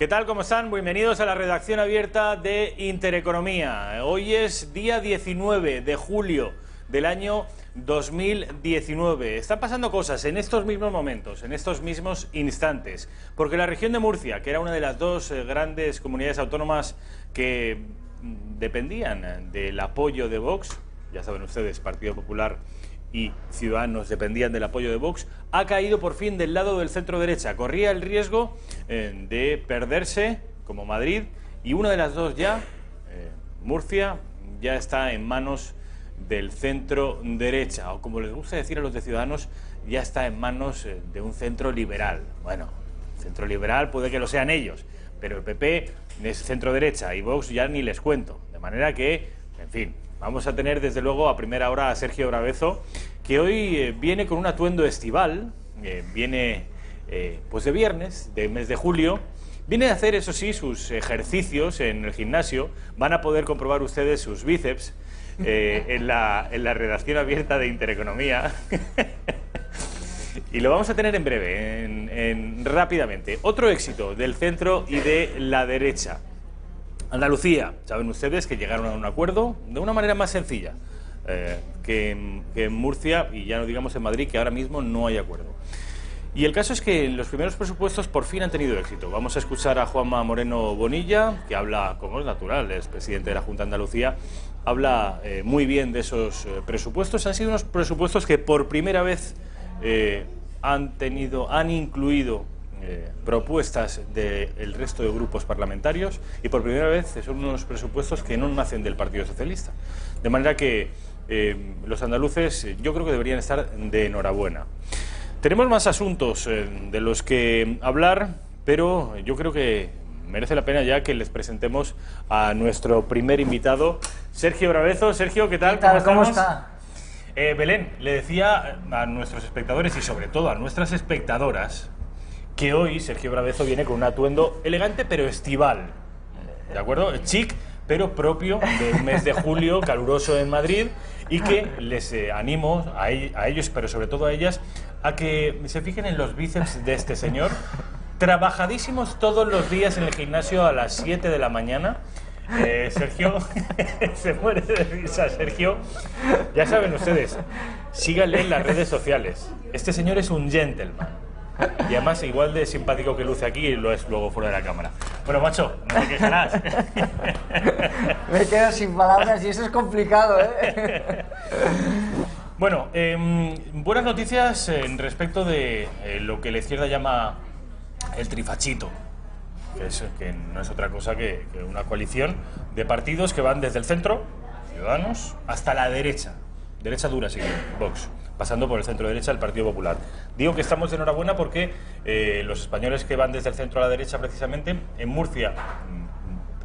¿Qué tal? ¿Cómo están? Bienvenidos a la redacción abierta de Intereconomía. Hoy es día 19 de julio del año 2019. Están pasando cosas en estos mismos momentos, en estos mismos instantes, porque la región de Murcia, que era una de las dos grandes comunidades autónomas que dependían del apoyo de Vox, ya saben ustedes, Partido Popular y Ciudadanos dependían del apoyo de Vox, ha caído por fin del lado del centro derecha. Corría el riesgo de perderse, como Madrid, y una de las dos ya, Murcia, ya está en manos del centro derecha, o como les gusta decir a los de Ciudadanos, ya está en manos de un centro liberal. Bueno, centro liberal puede que lo sean ellos, pero el PP es centro derecha y Vox ya ni les cuento. De manera que, en fin, vamos a tener desde luego a primera hora a Sergio Bravezo, que hoy viene con un atuendo estival, viene pues de viernes, de mes de julio. Viene a hacer, eso sí, sus ejercicios en el gimnasio. Van a poder comprobar ustedes sus bíceps en la redacción abierta de Intereconomía. Y lo vamos a tener en breve, rápidamente. Otro éxito del centro y de la derecha. Andalucía, saben ustedes que llegaron a un acuerdo de una manera más sencilla que en Murcia, y ya no digamos en Madrid, que ahora mismo no hay acuerdo. Y el caso es que los primeros presupuestos por fin han tenido éxito. Vamos a escuchar a Juanma Moreno Bonilla, que habla, como es natural, es presidente de la Junta de Andalucía, habla muy bien de esos presupuestos. Han sido unos presupuestos que por primera vez han incluido propuestas del resto de grupos parlamentarios, y por primera vez son unos presupuestos que no nacen del Partido Socialista. De manera que los andaluces yo creo que deberían estar de enhorabuena. Tenemos más asuntos de los que hablar, pero yo creo que merece la pena ya que les presentemos a nuestro primer invitado, Sergio Bravezo. Sergio, ¿qué tal? ¿Qué tal? ¿Cómo está? Belén, le decía a nuestros espectadores y sobre todo a nuestras espectadoras que hoy Sergio Bravezo viene con un atuendo elegante pero estival, ¿de acuerdo? Chic, pero propio del mes de julio, caluroso en Madrid, y que les animo a ellos, pero sobre todo a ellas, a que se fijen en los bíceps de este señor, trabajadísimos todos los días en el gimnasio a las 7 de la mañana. Sergio se muere de risa. Sergio, ya saben ustedes, síganle en las redes sociales. Este señor es un gentleman. Y además igual de simpático que luce aquí y lo es luego fuera de la cámara. Bueno, macho, no te quejarás. Me quedo sin palabras y eso es complicado, ¿eh? Bueno, buenas noticias respecto de lo que la izquierda llama el trifachito, que no es otra cosa que una coalición de partidos que van desde el centro, Ciudadanos, hasta la derecha dura, sí, Vox, pasando por el centro derecha, el Partido Popular. Digo que estamos de enhorabuena porque los españoles que van desde el centro a la derecha, precisamente, en Murcia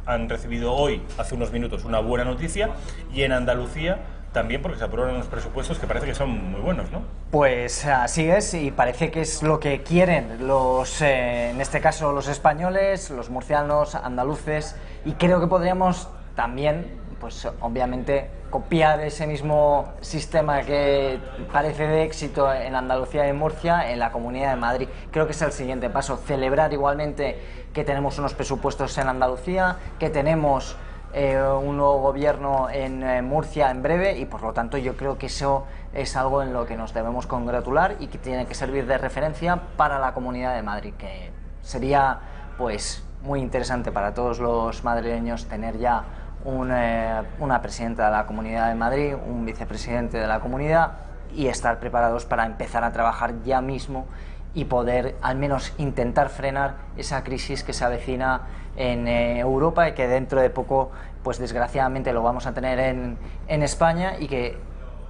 han recibido hoy, hace unos minutos, una buena noticia, y en Andalucía también, porque se aprueban unos presupuestos que parece que son muy buenos, ¿no? Pues así es, y parece que es lo que quieren los, en este caso los españoles, los murcianos, andaluces, y creo que podríamos también, pues obviamente, copiar ese mismo sistema que parece de éxito en Andalucía y en Murcia, en la Comunidad de Madrid. Creo que es el siguiente paso, celebrar igualmente que tenemos unos presupuestos en Andalucía, que tenemos un nuevo gobierno en Murcia en breve, y por lo tanto yo creo que eso es algo en lo que nos debemos congratular y que tiene que servir de referencia para la Comunidad de Madrid, que sería pues muy interesante para todos los madrileños tener ya una presidenta de la Comunidad de Madrid, un vicepresidente de la Comunidad, y estar preparados para empezar a trabajar ya mismo y poder al menos intentar frenar esa crisis que se avecina en Europa y que dentro de poco, pues desgraciadamente lo vamos a tener en España, y que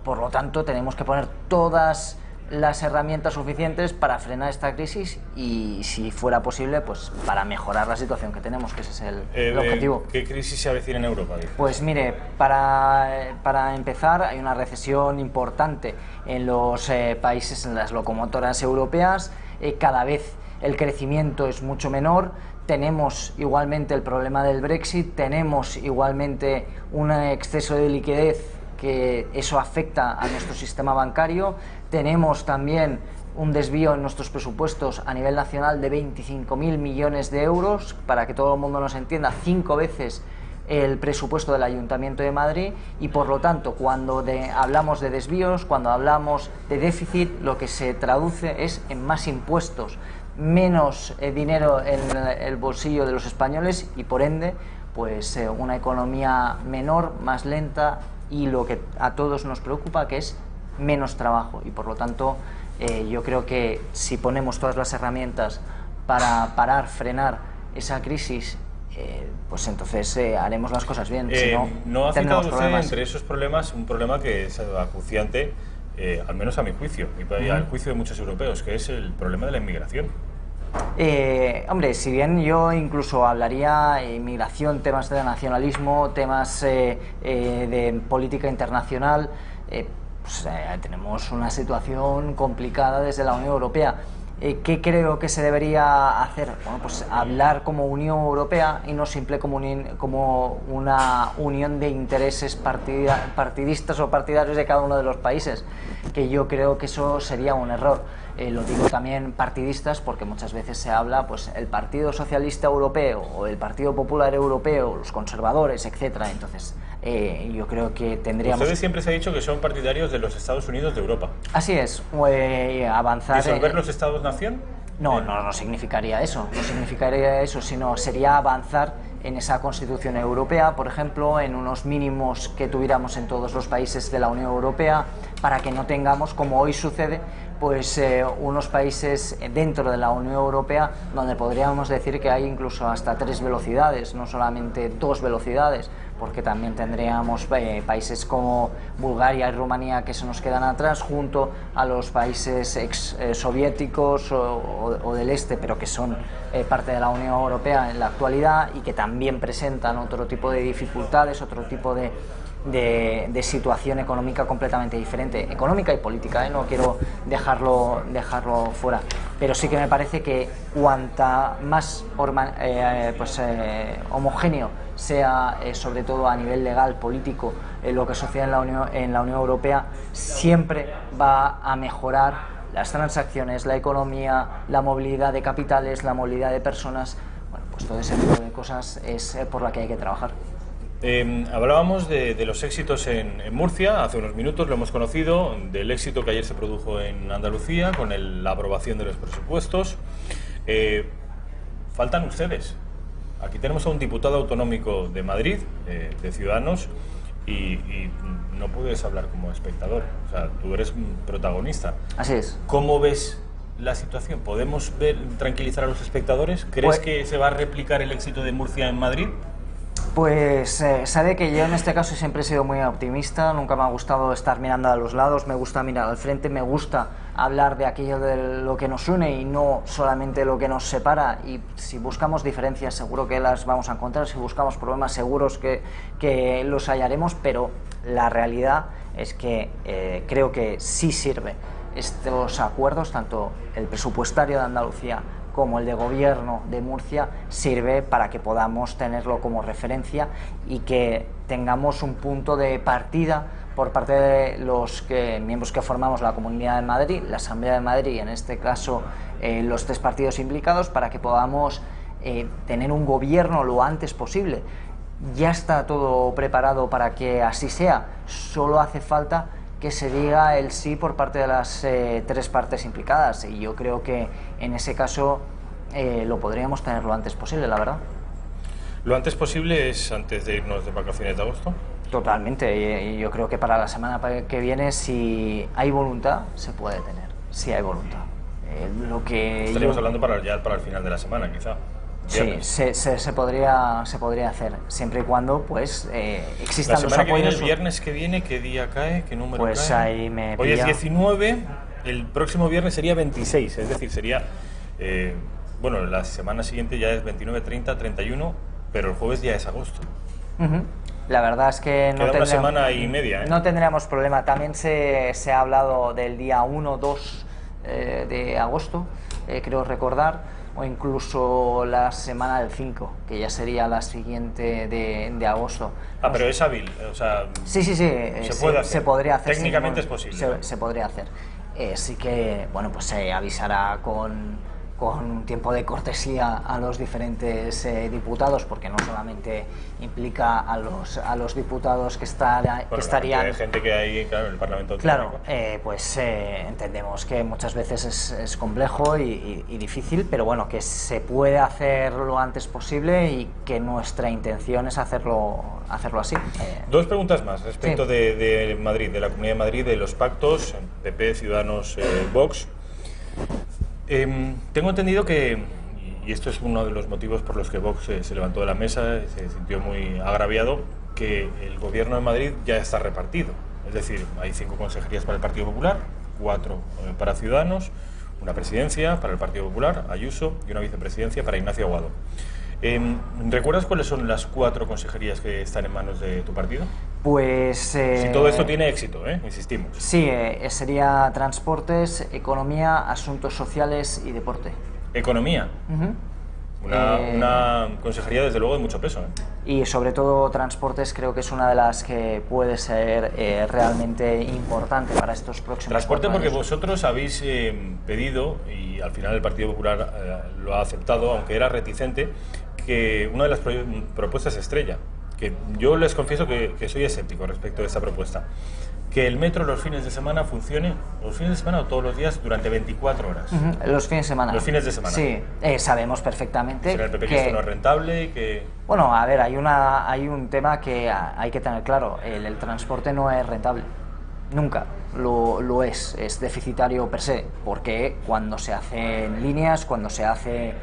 por lo tanto tenemos que poner todas las herramientas suficientes para frenar esta crisis y, si fuera posible, pues para mejorar la situación que tenemos, que ese es el objetivo. ¿Qué crisis se avecina en Europa? Pues mire, para empezar, hay una recesión importante en los países, en las locomotoras europeas. Cada vez el crecimiento es mucho menor. Tenemos igualmente el problema del Brexit, tenemos igualmente un exceso de liquidez, que eso afecta a nuestro sistema bancario. Tenemos también un desvío en nuestros presupuestos a nivel nacional de 25.000 millones de euros, para que todo el mundo nos entienda, 5 veces el presupuesto del Ayuntamiento de Madrid, y por lo tanto cuando hablamos de desvíos, cuando hablamos de déficit, lo que se traduce es en más impuestos, menos dinero en el bolsillo de los españoles y por ende pues una economía menor, más lenta, y lo que a todos nos preocupa, que es menos trabajo. Y por lo tanto yo creo que si ponemos todas las herramientas para parar, frenar esa crisis, pues entonces haremos las cosas bien. Si no, no ha citado tendremos usted problemas. entre esos problemas un problema que es acuciante, al menos a mi juicio, y al juicio de muchos europeos, que es el problema de la inmigración. Hombre, si bien yo incluso hablaría inmigración, temas de nacionalismo, temas de política internacional, pues, tenemos una situación complicada desde la Unión Europea. ¿Qué creo que se debería hacer? Bueno, pues hablar como Unión Europea y no simple como una unión de intereses partidistas o partidarios de cada uno de los países, que yo creo que eso sería un error. Lo digo también partidistas porque muchas veces se habla, pues, el Partido Socialista Europeo o el Partido Popular Europeo, los conservadores, etcétera. Entonces, yo creo que tendríamos... Ustedes siempre se ha dicho que son partidarios de los Estados Unidos de Europa. Así es, avanzar... ¿Disolver los Estados-nación? No significaría eso, sino sería avanzar en esa Constitución Europea, por ejemplo, en unos mínimos que tuviéramos en todos los países de la Unión Europea, para que no tengamos, como hoy sucede, pues unos países dentro de la Unión Europea donde podríamos decir que hay incluso hasta 3 velocidades, no solamente 2 velocidades, porque también tendríamos países como Bulgaria y Rumanía que se nos quedan atrás, junto a los países soviéticos o del este, pero que son parte de la Unión Europea en la actualidad y que también presentan otro tipo de dificultades, otro tipo de situación económica completamente diferente, económica y política, no quiero dejarlo fuera, pero sí que me parece que cuanta más homogéneo sea, sobre todo a nivel legal, político, lo que sucede en la Unión Europea, siempre va a mejorar las transacciones, la economía, la movilidad de capitales, la movilidad de personas. Bueno, pues todo ese tipo de cosas es por la que hay que trabajar. Hablábamos de los éxitos en Murcia, hace unos minutos lo hemos conocido, del éxito que ayer se produjo en Andalucía con la aprobación de los presupuestos. Faltan ustedes. Aquí tenemos a un diputado autonómico de Madrid, de Ciudadanos, y no puedes hablar como espectador, o sea, tú eres un protagonista. Así es. ¿Cómo ves la situación? ¿Podemos tranquilizar a los espectadores? ¿Crees que se va a replicar el éxito de Murcia en Madrid? Pues sabe que yo en este caso siempre he sido muy optimista, nunca me ha gustado estar mirando a los lados, me gusta mirar al frente, me gusta hablar de aquello de lo que nos une y no solamente lo que nos separa, y si buscamos diferencias seguro que las vamos a encontrar, si buscamos problemas seguros que los hallaremos, pero la realidad es que creo que sí sirve estos acuerdos, tanto el presupuestario de Andalucía como el de gobierno de Murcia, sirve para que podamos tenerlo como referencia y que tengamos un punto de partida por parte de los miembros que formamos la Comunidad de Madrid, la Asamblea de Madrid y en este caso los 3 partidos implicados, para que podamos tener un gobierno lo antes posible. Ya está todo preparado para que así sea, solo hace falta que se diga el sí por parte de las 3 partes implicadas, y yo creo que en ese caso lo podríamos tener lo antes posible, la verdad. ¿Lo antes posible es antes de irnos de vacaciones de agosto? Totalmente, y yo creo que para la semana que viene, si hay voluntad, se puede tener, si hay voluntad. Estaríamos hablando para el final de la semana, quizá. Sí, se podría hacer, siempre y cuando pues existan los apoyos. La semana que viene, el viernes que viene, ¿qué día cae? ¿Qué número pues cae? Ahí me Hoy es 19, el próximo viernes sería 26, es decir, sería... bueno, la semana siguiente ya es 29, 30, 31, pero el jueves ya es agosto. La verdad es que queda una semana y media, no tendríamos problema. También se ha hablado del día 1, 2 de agosto, creo recordar, o incluso la semana del 5, que ya sería la siguiente de agosto. Pero es hábil, o sea... Sí, se puede hacer. se podría hacer. Técnicamente es posible. Se podría hacer. sí que bueno, pues se avisará con un tiempo de cortesía a los diferentes diputados, porque no solamente implica a los diputados que estarían... La gente que hay, claro, en el Parlamento Claro, Autonómico. pues entendemos que muchas veces es complejo y difícil, pero bueno, que se puede hacer lo antes posible y que nuestra intención es hacerlo así. Dos preguntas más respecto sí. de Madrid, de la Comunidad de Madrid, de los pactos, PP, Ciudadanos, Vox. Tengo entendido que, y esto es uno de los motivos por los que Vox se levantó de la mesa, se sintió muy agraviado, que el gobierno de Madrid ya está repartido. Es decir, hay 5 consejerías para el Partido Popular, 4 para Ciudadanos, una presidencia para el Partido Popular, Ayuso, y una vicepresidencia para Ignacio Aguado. ¿Recuerdas cuáles son las 4 consejerías que están en manos de tu partido? Pues... si todo esto tiene éxito, insistimos. Sí, sería Transportes, Economía, Asuntos Sociales y Deporte. Economía. Una consejería, desde luego, de mucho peso. Y sobre todo Transportes creo que es una de las que puede ser realmente importante para estos próximos Transporte, 4 años. porque vosotros habéis pedido, y al final el Partido Popular lo ha aceptado, aunque era reticente, que una de las propuestas estrella, que yo les confieso que soy escéptico respecto de esta propuesta, que el metro los fines de semana funcione, los fines de semana o todos los días, durante 24 horas. Los fines de semana. Los fines de semana. Sí, sabemos perfectamente ¿Será el PP que esto no es rentable y que...? Bueno, a ver, hay un tema que hay que tener claro. El transporte no es rentable. Nunca lo es deficitario per se, porque cuando se hacen líneas, cuando se hace,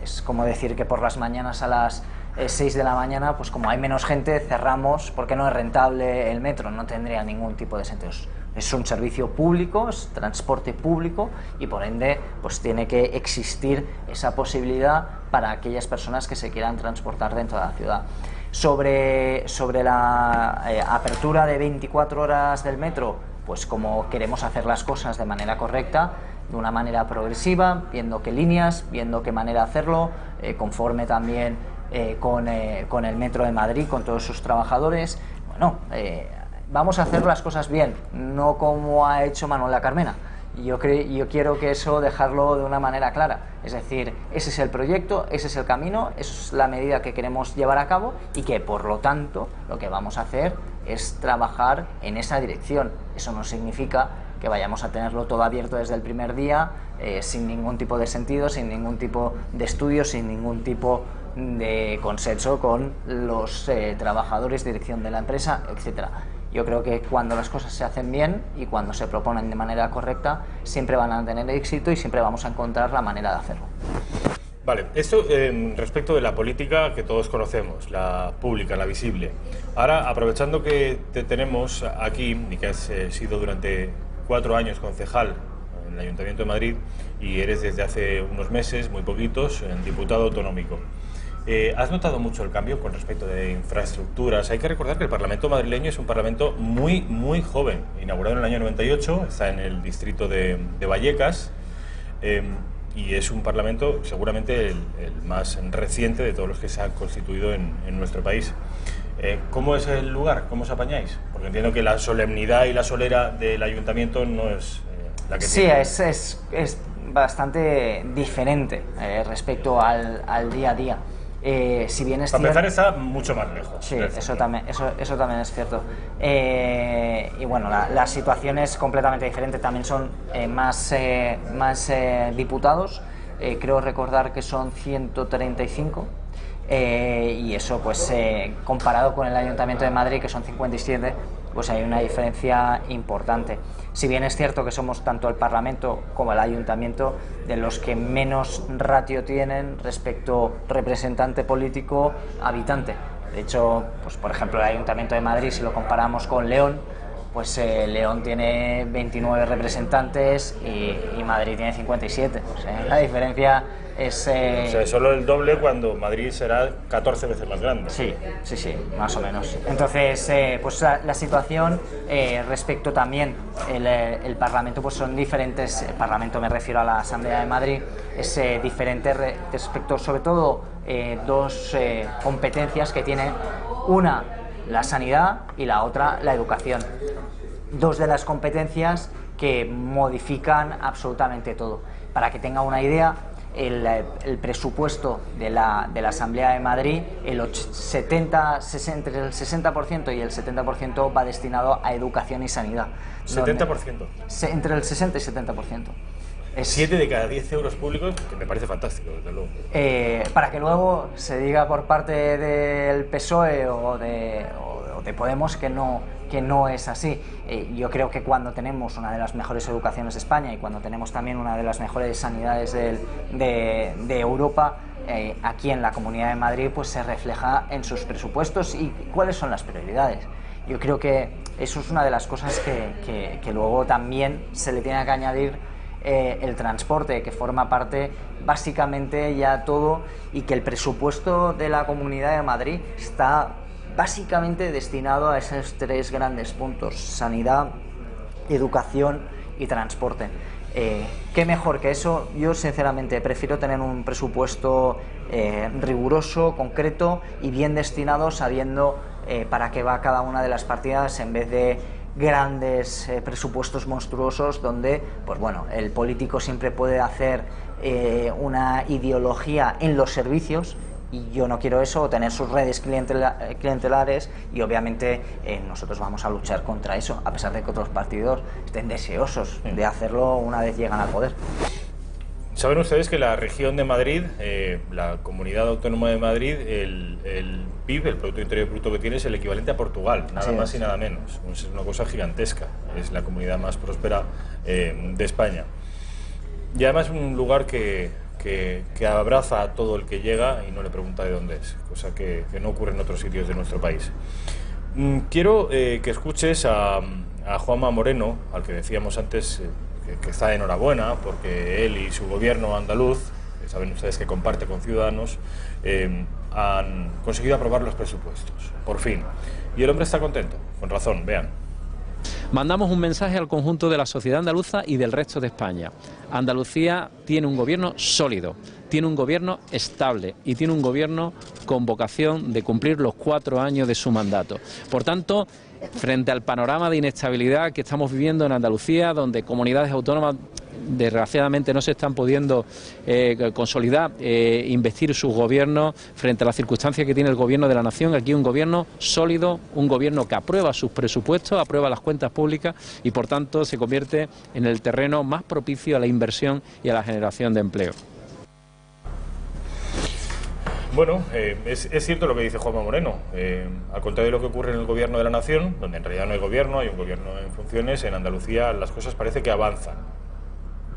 es como decir que por las mañanas a las 6 de la mañana, pues como hay menos gente, cerramos porque no es rentable el metro, no tendría ningún tipo de sentido. Es un servicio público, es transporte público y por ende pues tiene que existir esa posibilidad para aquellas personas que se quieran transportar dentro de la ciudad. Sobre la apertura de 24 horas del metro, pues como queremos hacer las cosas de manera correcta, de una manera progresiva, viendo qué líneas, viendo qué manera de hacerlo, conforme también con el Metro de Madrid, con todos sus trabajadores. Bueno, vamos a hacer las cosas bien, no como ha hecho Manuela Carmena. Yo quiero que eso dejarlo de una manera clara, es decir, ese es el proyecto, ese es el camino, esa es la medida que queremos llevar a cabo y que por lo tanto lo que vamos a hacer es trabajar en esa dirección. Eso no significa que vayamos a tenerlo todo abierto desde el primer día, sin ningún tipo de sentido, sin ningún tipo de estudio, sin ningún tipo de consenso con los trabajadores, dirección de la empresa, etcétera. Yo creo que cuando las cosas se hacen bien y cuando se proponen de manera correcta, siempre van a tener éxito y siempre vamos a encontrar la manera de hacerlo. Vale, esto respecto de la política que todos conocemos, la pública, la visible. Ahora, aprovechando que te tenemos aquí y que has sido durante 4 años concejal en el Ayuntamiento de Madrid y eres desde hace unos meses, muy poquitos, diputado autonómico. ¿Has notado mucho el cambio con respecto de infraestructuras? Hay que recordar que el Parlamento madrileño es un Parlamento muy, muy joven, inaugurado en el año 98, está en el distrito de Vallecas, y es un Parlamento seguramente el más reciente de todos los que se han constituido en nuestro país. ¿Cómo es el lugar? ¿Cómo os apañáis? Porque entiendo que la solemnidad y la solera del Ayuntamiento no es la que sí, tiene. es bastante diferente respecto al día a día. Si bien es Para empezar, cierto, está mucho más lejos. sí, eso también es cierto. Y bueno, la situación es completamente diferente. También son más diputados. Creo recordar que son 135. Y eso, pues comparado con el Ayuntamiento de Madrid, que son 57, pues hay una diferencia importante. Si bien es cierto que somos tanto el Parlamento como el Ayuntamiento de los que menos ratio tienen respecto representante político habitante. De hecho, pues por ejemplo, el Ayuntamiento de Madrid, si lo comparamos con León, pues León tiene 29 representantes y Madrid tiene 57. O sea, la diferencia es... O sea, solo el doble cuando Madrid será 14 veces más grande. Sí, más o menos. Entonces, pues la situación respecto también el Parlamento, pues son diferentes. El Parlamento, me refiero a la Asamblea de Madrid, es diferente respecto, sobre todo, dos competencias que tiene: una, la sanidad, y la otra, la educación. dos de las competencias que modifican absolutamente todo. Para que tenga una idea, el presupuesto de la Asamblea de Madrid, entre el 60% y el 70% va destinado a educación y sanidad. 70%. Entre el 60 y 70%. 7 de cada 10 euros públicos, que me parece fantástico, desde luego. Para que luego se diga por parte del PSOE o de Podemos que no es así. Yo creo que cuando tenemos una de las mejores educaciones de España y cuando tenemos también una de las mejores sanidades de Europa, aquí en la Comunidad de Madrid pues se refleja en sus presupuestos y cuáles son las prioridades. Yo creo que eso es una de las cosas que luego también se le tiene que añadir el transporte, que forma parte básicamente ya todo, y que el presupuesto de la Comunidad de Madrid está básicamente destinado a esos tres grandes puntos: sanidad, educación y transporte. ¿Qué mejor que eso? Yo sinceramente prefiero tener un presupuesto riguroso, concreto y bien destinado, sabiendo para qué va cada una de las partidas, en vez de grandes presupuestos monstruosos donde, pues bueno, el político siempre puede hacer una ideología en los servicios, y yo no quiero eso, o tener sus redes clientelares, y obviamente nosotros vamos a luchar contra eso, a pesar de que otros partidos estén deseosos de hacerlo una vez llegan al poder. Saben ustedes que la región de Madrid, la Comunidad Autónoma de Madrid, el PIB, el Producto Interior Bruto que tiene, es el equivalente a Portugal, nada más y nada menos. Es una cosa gigantesca, es la comunidad más próspera de España. Y además un lugar que abraza a todo el que llega y no le pregunta de dónde es, cosa que no ocurre en otros sitios de nuestro país. Quiero que escuches a Juanma Moreno, al que decíamos antes que está de enhorabuena porque él y su gobierno andaluz, que saben ustedes que comparte con Ciudadanos, han conseguido aprobar los presupuestos, por fin. Y el hombre está contento, con razón, vean. Mandamos un mensaje al conjunto de la sociedad andaluza y del resto de España. Andalucía tiene un gobierno sólido, tiene un gobierno estable y tiene un gobierno con vocación de cumplir los 4 años de su mandato. Por tanto, frente al panorama de inestabilidad que estamos viviendo en Andalucía, donde comunidades autónomas desgraciadamente no se están pudiendo consolidar, investir sus gobiernos, frente a las circunstancias que tiene el gobierno de la nación, aquí un gobierno sólido, un gobierno que aprueba sus presupuestos, aprueba las cuentas públicas y por tanto se convierte en el terreno más propicio a la inversión y a la generación de empleo. Bueno, es cierto lo que dice Juanma Moreno. Al contrario de lo que ocurre en el gobierno de la nación, donde en realidad no hay gobierno, hay un gobierno en funciones, en Andalucía las cosas parece que avanzan.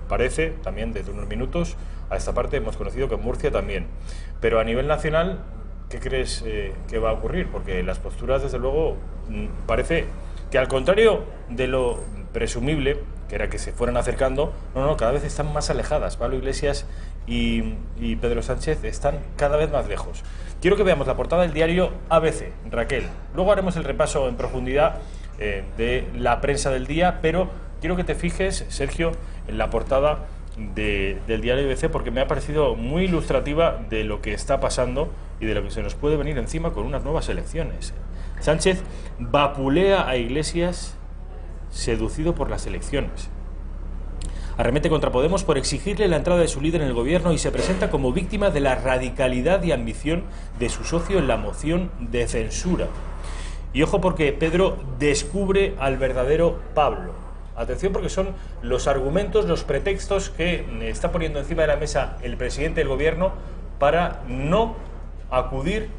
Parece, también desde unos minutos a esta parte hemos conocido que en Murcia también. Pero a nivel nacional, ¿qué crees que va a ocurrir? Porque las posturas, desde luego, parece que al contrario de lo presumible, que era que se fueran acercando, no, cada vez están más alejadas. Pablo Iglesias y Pedro Sánchez están cada vez más lejos. Quiero que veamos la portada del diario ABC, Raquel. Luego haremos el repaso en profundidad de la prensa del día, pero quiero que te fijes, Sergio, en la portada del diario ABC, porque me ha parecido muy ilustrativa de lo que está pasando y de lo que se nos puede venir encima con unas nuevas elecciones. Sánchez vapulea a Iglesias seducido por las elecciones. Arremete contra Podemos por exigirle la entrada de su líder en el gobierno y se presenta como víctima de la radicalidad y ambición de su socio en la moción de censura. Y ojo, porque Pedro descubre al verdadero Pablo. Atención, porque son los argumentos, los pretextos que está poniendo encima de la mesa el presidente del gobierno para no acudir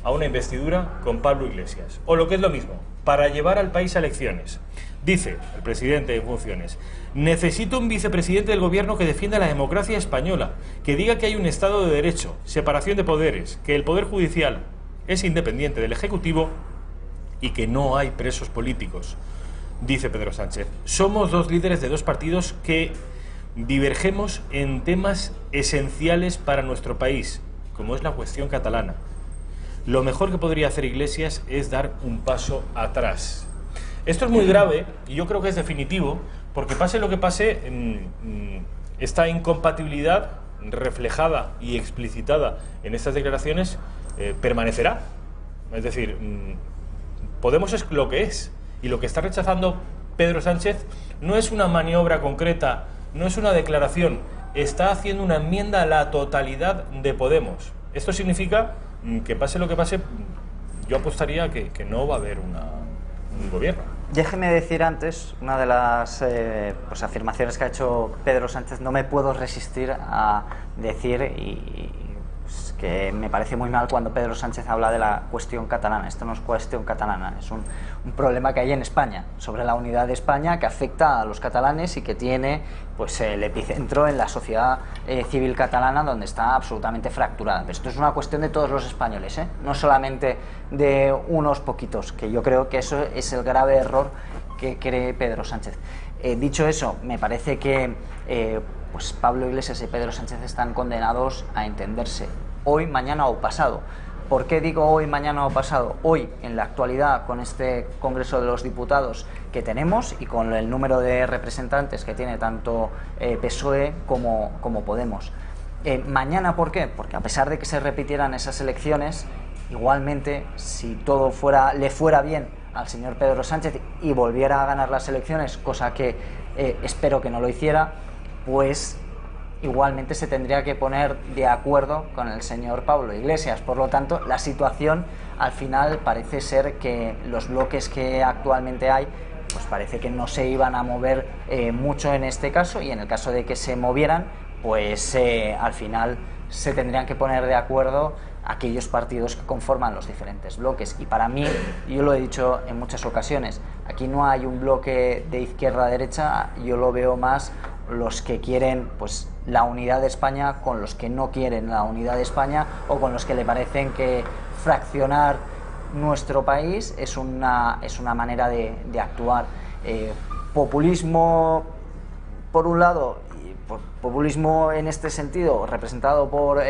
a una investidura con Pablo Iglesias. O lo que es lo mismo, para llevar al país a elecciones. Dice el presidente en funciones: necesito un vicepresidente del gobierno que defienda la democracia española, que diga que hay un Estado de Derecho, separación de poderes, que el Poder Judicial es independiente del Ejecutivo y que no hay presos políticos. Dice Pedro Sánchez: somos dos líderes de dos partidos que divergemos en temas esenciales para nuestro país, como es la cuestión catalana. Lo mejor que podría hacer Iglesias es dar un paso atrás. Esto es muy grave y yo creo que es definitivo, porque pase lo que pase, esta incompatibilidad reflejada y explicitada en estas declaraciones permanecerá. Es decir, Podemos es lo que es, y lo que está rechazando Pedro Sánchez no es una maniobra concreta, no es una declaración, está haciendo una enmienda a la totalidad de Podemos. Esto significa que pase lo que pase, yo apostaría que no va a haber un gobierno. Déjeme decir antes, una de las pues afirmaciones que ha hecho Pedro Sánchez, no me puedo resistir a decir, pues, que me parece muy mal cuando Pedro Sánchez habla de la cuestión catalana. Esto no es cuestión catalana, es un problema que hay en España, sobre la unidad de España, que afecta a los catalanes y que tiene pues el epicentro en la sociedad civil catalana, donde está absolutamente fracturada. Pero esto es una cuestión de todos los españoles, no solamente de unos poquitos, que yo creo que eso es el grave error que cree Pedro Sánchez. Dicho eso, me parece que pues Pablo Iglesias y Pedro Sánchez están condenados a entenderse hoy, mañana o pasado. ¿Por qué digo hoy, mañana o pasado? Hoy, en la actualidad, con este Congreso de los Diputados que tenemos y con el número de representantes que tiene tanto PSOE como Podemos. Mañana, ¿por qué? Porque a pesar de que se repitieran esas elecciones, igualmente, si todo le fuera bien al señor Pedro Sánchez y volviera a ganar las elecciones, cosa que espero que no lo hiciera, pues igualmente se tendría que poner de acuerdo con el señor Pablo Iglesias. Por lo tanto, la situación al final parece ser que los bloques que actualmente hay, pues parece que no se iban a mover mucho en este caso, y en el caso de que se movieran, pues al final se tendrían que poner de acuerdo aquellos partidos que conforman los diferentes bloques. Y para mí, yo lo he dicho en muchas ocasiones, aquí no hay un bloque de izquierda a derecha, yo lo veo más los que quieren pues la unidad de España con los que no quieren la unidad de España, o con los que le parecen que fraccionar nuestro país es una manera de actuar. Populismo por un lado, y populismo en este sentido representado por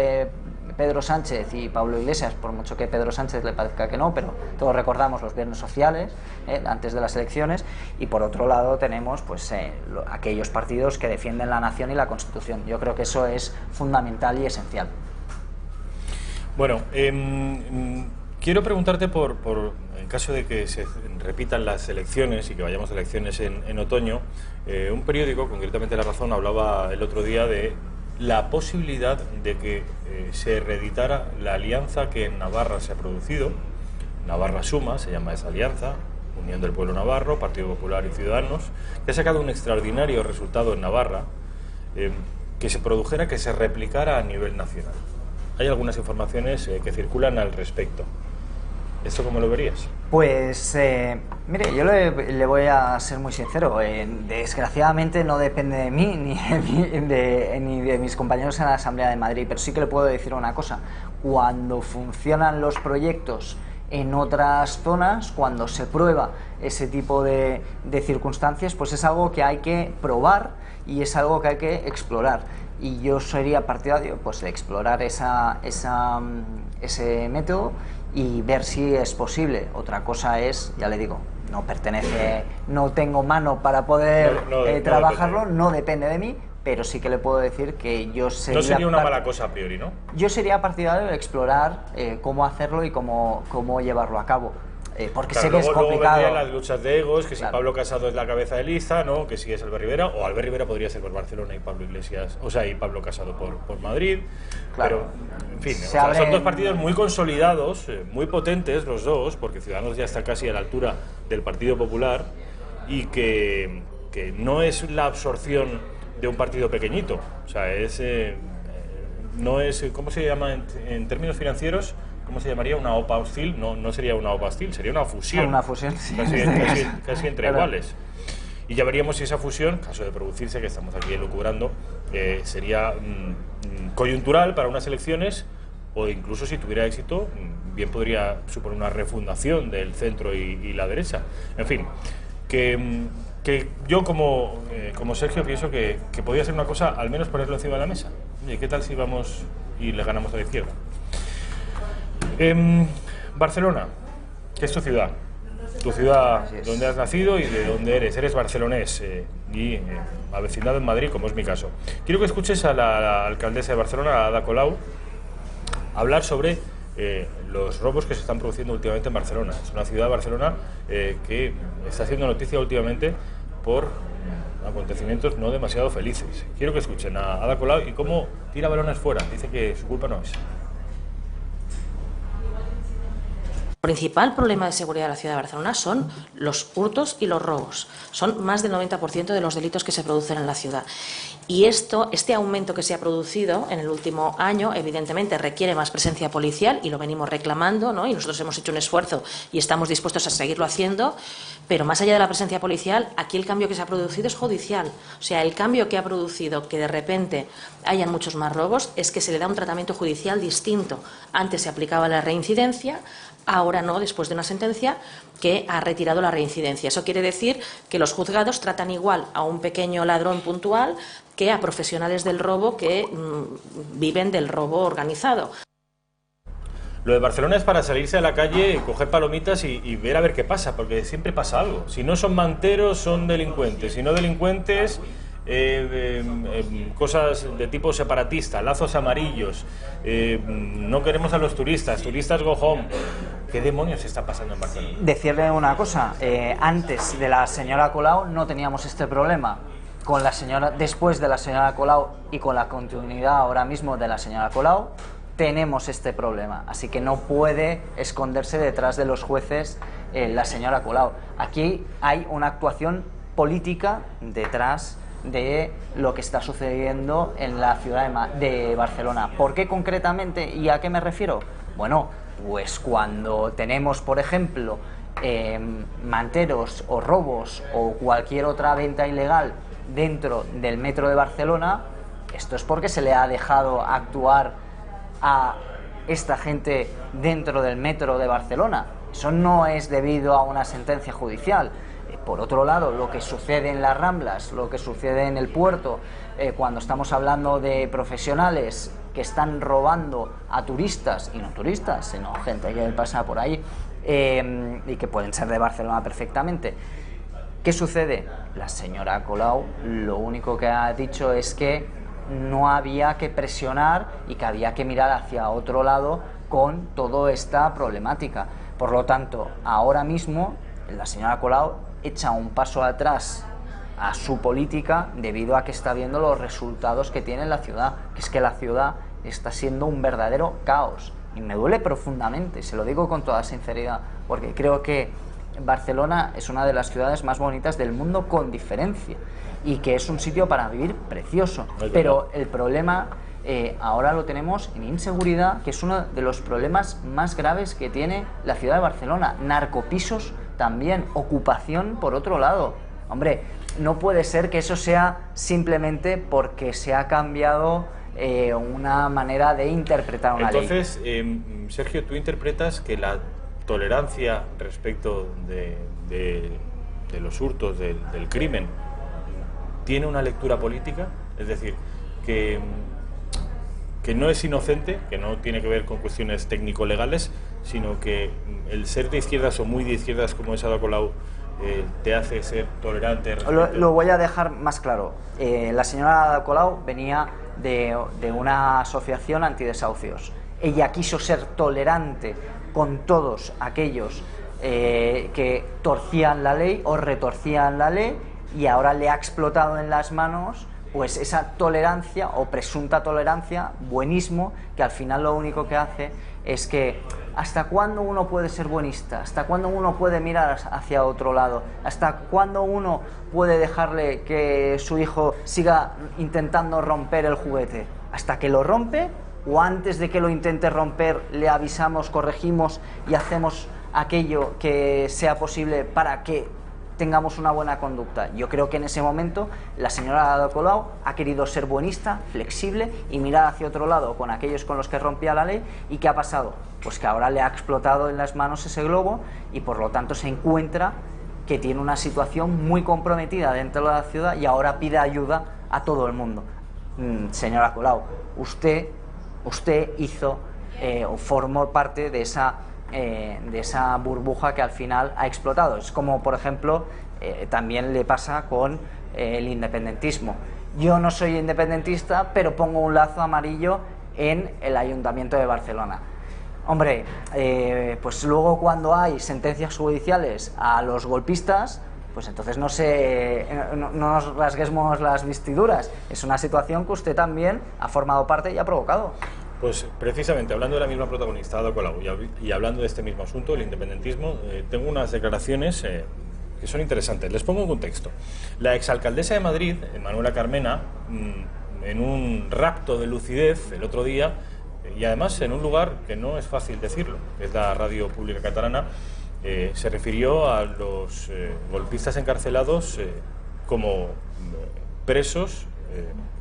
Pedro Sánchez y Pablo Iglesias, por mucho que Pedro Sánchez le parezca que no, pero todos recordamos los viernes sociales antes de las elecciones. Y por otro lado tenemos pues aquellos partidos que defienden la nación y la Constitución. Yo creo que eso es fundamental y esencial. Bueno, quiero preguntarte por en caso de que se repitan las elecciones y que vayamos a elecciones en otoño, un periódico, concretamente La Razón, hablaba el otro día de la posibilidad de que se reeditara la alianza que en Navarra se ha producido. Navarra Suma se llama esa alianza, Unión del Pueblo Navarro, Partido Popular y Ciudadanos, que ha sacado un extraordinario resultado en Navarra, que se produjera, que se replicara a nivel nacional. Hay algunas informaciones que circulan al respecto. ¿Esto cómo lo verías? Pues, mire, yo le voy a ser muy sincero. Desgraciadamente no depende de mí ni de mis compañeros en la Asamblea de Madrid, pero sí que le puedo decir una cosa. Cuando funcionan los proyectos en otras zonas, cuando se prueba ese tipo de circunstancias, pues es algo que hay que probar y es algo que hay que explorar. Y yo sería partidario pues de explorar ese método y ver si es posible. Otra cosa es, ya le digo, no tengo mano para poder trabajarlo, no depende de mí, pero sí que le puedo decir que yo sería... No sería una mala cosa a priori, ¿no? Yo sería partidario de explorar cómo hacerlo y cómo llevarlo a cabo. Porque claro, sé que es complicado. Luego vendrían las luchas de egos, que si Pablo Casado es la cabeza de lista, ¿no? Que si es Albert Rivera, o Albert Rivera podría ser por Barcelona y Pablo Iglesias, o sea, y Pablo Casado por Madrid. Claro. Pero, en fin, son dos partidos muy consolidados, muy potentes los dos, porque Ciudadanos ya está casi a la altura del Partido Popular, y que no es la absorción de un partido pequeñito, o sea, no es, ¿cómo se llama en términos financieros? ¿Cómo se llamaría? ¿Una OPA hostil? No sería una OPA hostil, sería una fusión. Una fusión, sí. Casi entre iguales. Y ya veríamos si esa fusión, en caso de producirse, que estamos aquí elucubrando, sería coyuntural para unas elecciones, o incluso si tuviera éxito, bien podría suponer una refundación del centro y la derecha. En fin, que yo como Sergio pienso que podría ser una cosa, al menos ponerlo encima de la mesa. Oye, ¿qué tal si vamos y le ganamos a la izquierda? Barcelona, que es tu ciudad donde has nacido y de donde eres barcelonés y avecindado en Madrid, como es mi caso. Quiero que escuches a la alcaldesa de Barcelona, a Ada Colau, hablar sobre los robos que se están produciendo últimamente en Barcelona. Es una ciudad, Barcelona, que está haciendo noticia últimamente por acontecimientos no demasiado felices. Quiero que escuchen a Ada Colau y cómo tira balones fuera. Dice que su culpa no es. El principal problema de seguridad de la ciudad de Barcelona son los hurtos y los robos. Son más del 90% de los delitos que se producen en la ciudad. Y este aumento que se ha producido en el último año, evidentemente, requiere más presencia policial y lo venimos reclamando, ¿no? Y nosotros hemos hecho un esfuerzo y estamos dispuestos a seguirlo haciendo. Pero más allá de la presencia policial, aquí el cambio que se ha producido es judicial. O sea, el cambio que ha producido que de repente hayan muchos más robos es que se le da un tratamiento judicial distinto. Antes se aplicaba la reincidencia, ahora no, después de una sentencia que ha retirado la reincidencia. Eso quiere decir que los juzgados tratan igual a un pequeño ladrón puntual que a profesionales del robo que viven del robo organizado. Lo de Barcelona es para salirse a la calle, coger palomitas y ver a ver qué pasa, porque siempre pasa algo. Si no son manteros, son delincuentes. Si no delincuentes, cosas de tipo separatista, lazos amarillos. No queremos a los turistas go home. ¿Qué demonios está pasando en Barcelona? Decirle una cosa, antes de la señora Colau no teníamos este problema. Después de la señora Colau y con la continuidad ahora mismo de la señora Colau, tenemos este problema, así que no puede esconderse detrás de los jueces la señora Colau. Aquí hay una actuación política detrás de lo que está sucediendo en la ciudad de Barcelona. ¿Por qué concretamente y a qué me refiero? Bueno, pues cuando tenemos, por ejemplo, manteros o robos o cualquier otra venta ilegal dentro del metro de Barcelona, esto es porque se le ha dejado actuar a esta gente dentro del metro de Barcelona. Eso no es debido a una sentencia judicial. Por otro lado, lo que sucede en las Ramblas, lo que sucede en el puerto, cuando estamos hablando de profesionales que están robando a turistas, y no turistas, sino gente que pasa por ahí, y que pueden ser de Barcelona perfectamente. ¿Qué sucede? La señora Colau lo único que ha dicho es que no había que presionar y que había que mirar hacia otro lado con toda esta problemática. Por lo tanto, ahora mismo la señora Colau echa un paso atrás a su política debido a que está viendo los resultados que tiene en la ciudad, que es que la ciudad está siendo un verdadero caos. Y me duele profundamente, se lo digo con toda sinceridad, porque creo que Barcelona es una de las ciudades más bonitas del mundo con diferencia y que es un sitio para vivir precioso, pero el problema ahora lo tenemos en inseguridad, que es uno de los problemas más graves que tiene la ciudad de Barcelona. Narcopisos también, ocupación por otro lado. Hombre, no puede ser que eso sea simplemente porque se ha cambiado una manera de interpretar una ley. Entonces, Sergio, ¿tú interpretas que la tolerancia respecto de los hurtos, del crimen, tiene una lectura política? Es decir, que no es inocente, que no tiene que ver con cuestiones técnico-legales, sino que el ser de izquierdas o muy de izquierdas como es Ada Colau te hace ser tolerante. Lo voy a dejar más claro. La señora Ada Colau venía de una asociación antidesahucios. Ella quiso ser tolerante con todos aquellos que torcían la ley o retorcían la ley, y ahora le ha explotado en las manos pues esa tolerancia o presunta tolerancia, buenismo, que al final lo único que hace es que ¿hasta cuándo uno puede ser buenista? ¿Hasta cuándo uno puede mirar hacia otro lado? ¿Hasta cuándo uno puede dejarle que su hijo siga intentando romper el juguete? ¿Hasta que lo rompe? ¿O antes de que lo intente romper le avisamos, corregimos y hacemos aquello que sea posible para que tengamos una buena conducta? Yo creo que en ese momento la señora Ada Colau ha querido ser buenista, flexible y mirar hacia otro lado con aquellos con los que rompía la ley. ¿Y qué ha pasado? Pues que ahora le ha explotado en las manos ese globo y por lo tanto se encuentra que tiene una situación muy comprometida dentro de la ciudad y ahora pide ayuda a todo el mundo. Señora Colau, usted hizo o formó parte de esa burbuja que al final ha explotado. Es como, por ejemplo, también le pasa con el independentismo. Yo no soy independentista, pero pongo un lazo amarillo en el Ayuntamiento de Barcelona. Hombre, pues luego cuando hay sentencias judiciales a los golpistas, pues entonces no nos rasguemos las vestiduras. Es una situación que usted también ha formado parte y ha provocado. Pues precisamente, hablando de la misma protagonista, Ada Colau, y hablando de este mismo asunto, el independentismo, tengo unas declaraciones que son interesantes. Les pongo en contexto. La exalcaldesa de Madrid, Manuela Carmena, en un rapto de lucidez el otro día, y además en un lugar que no es fácil decirlo, que es la Radio Pública Catalana, se refirió a los golpistas encarcelados como presos,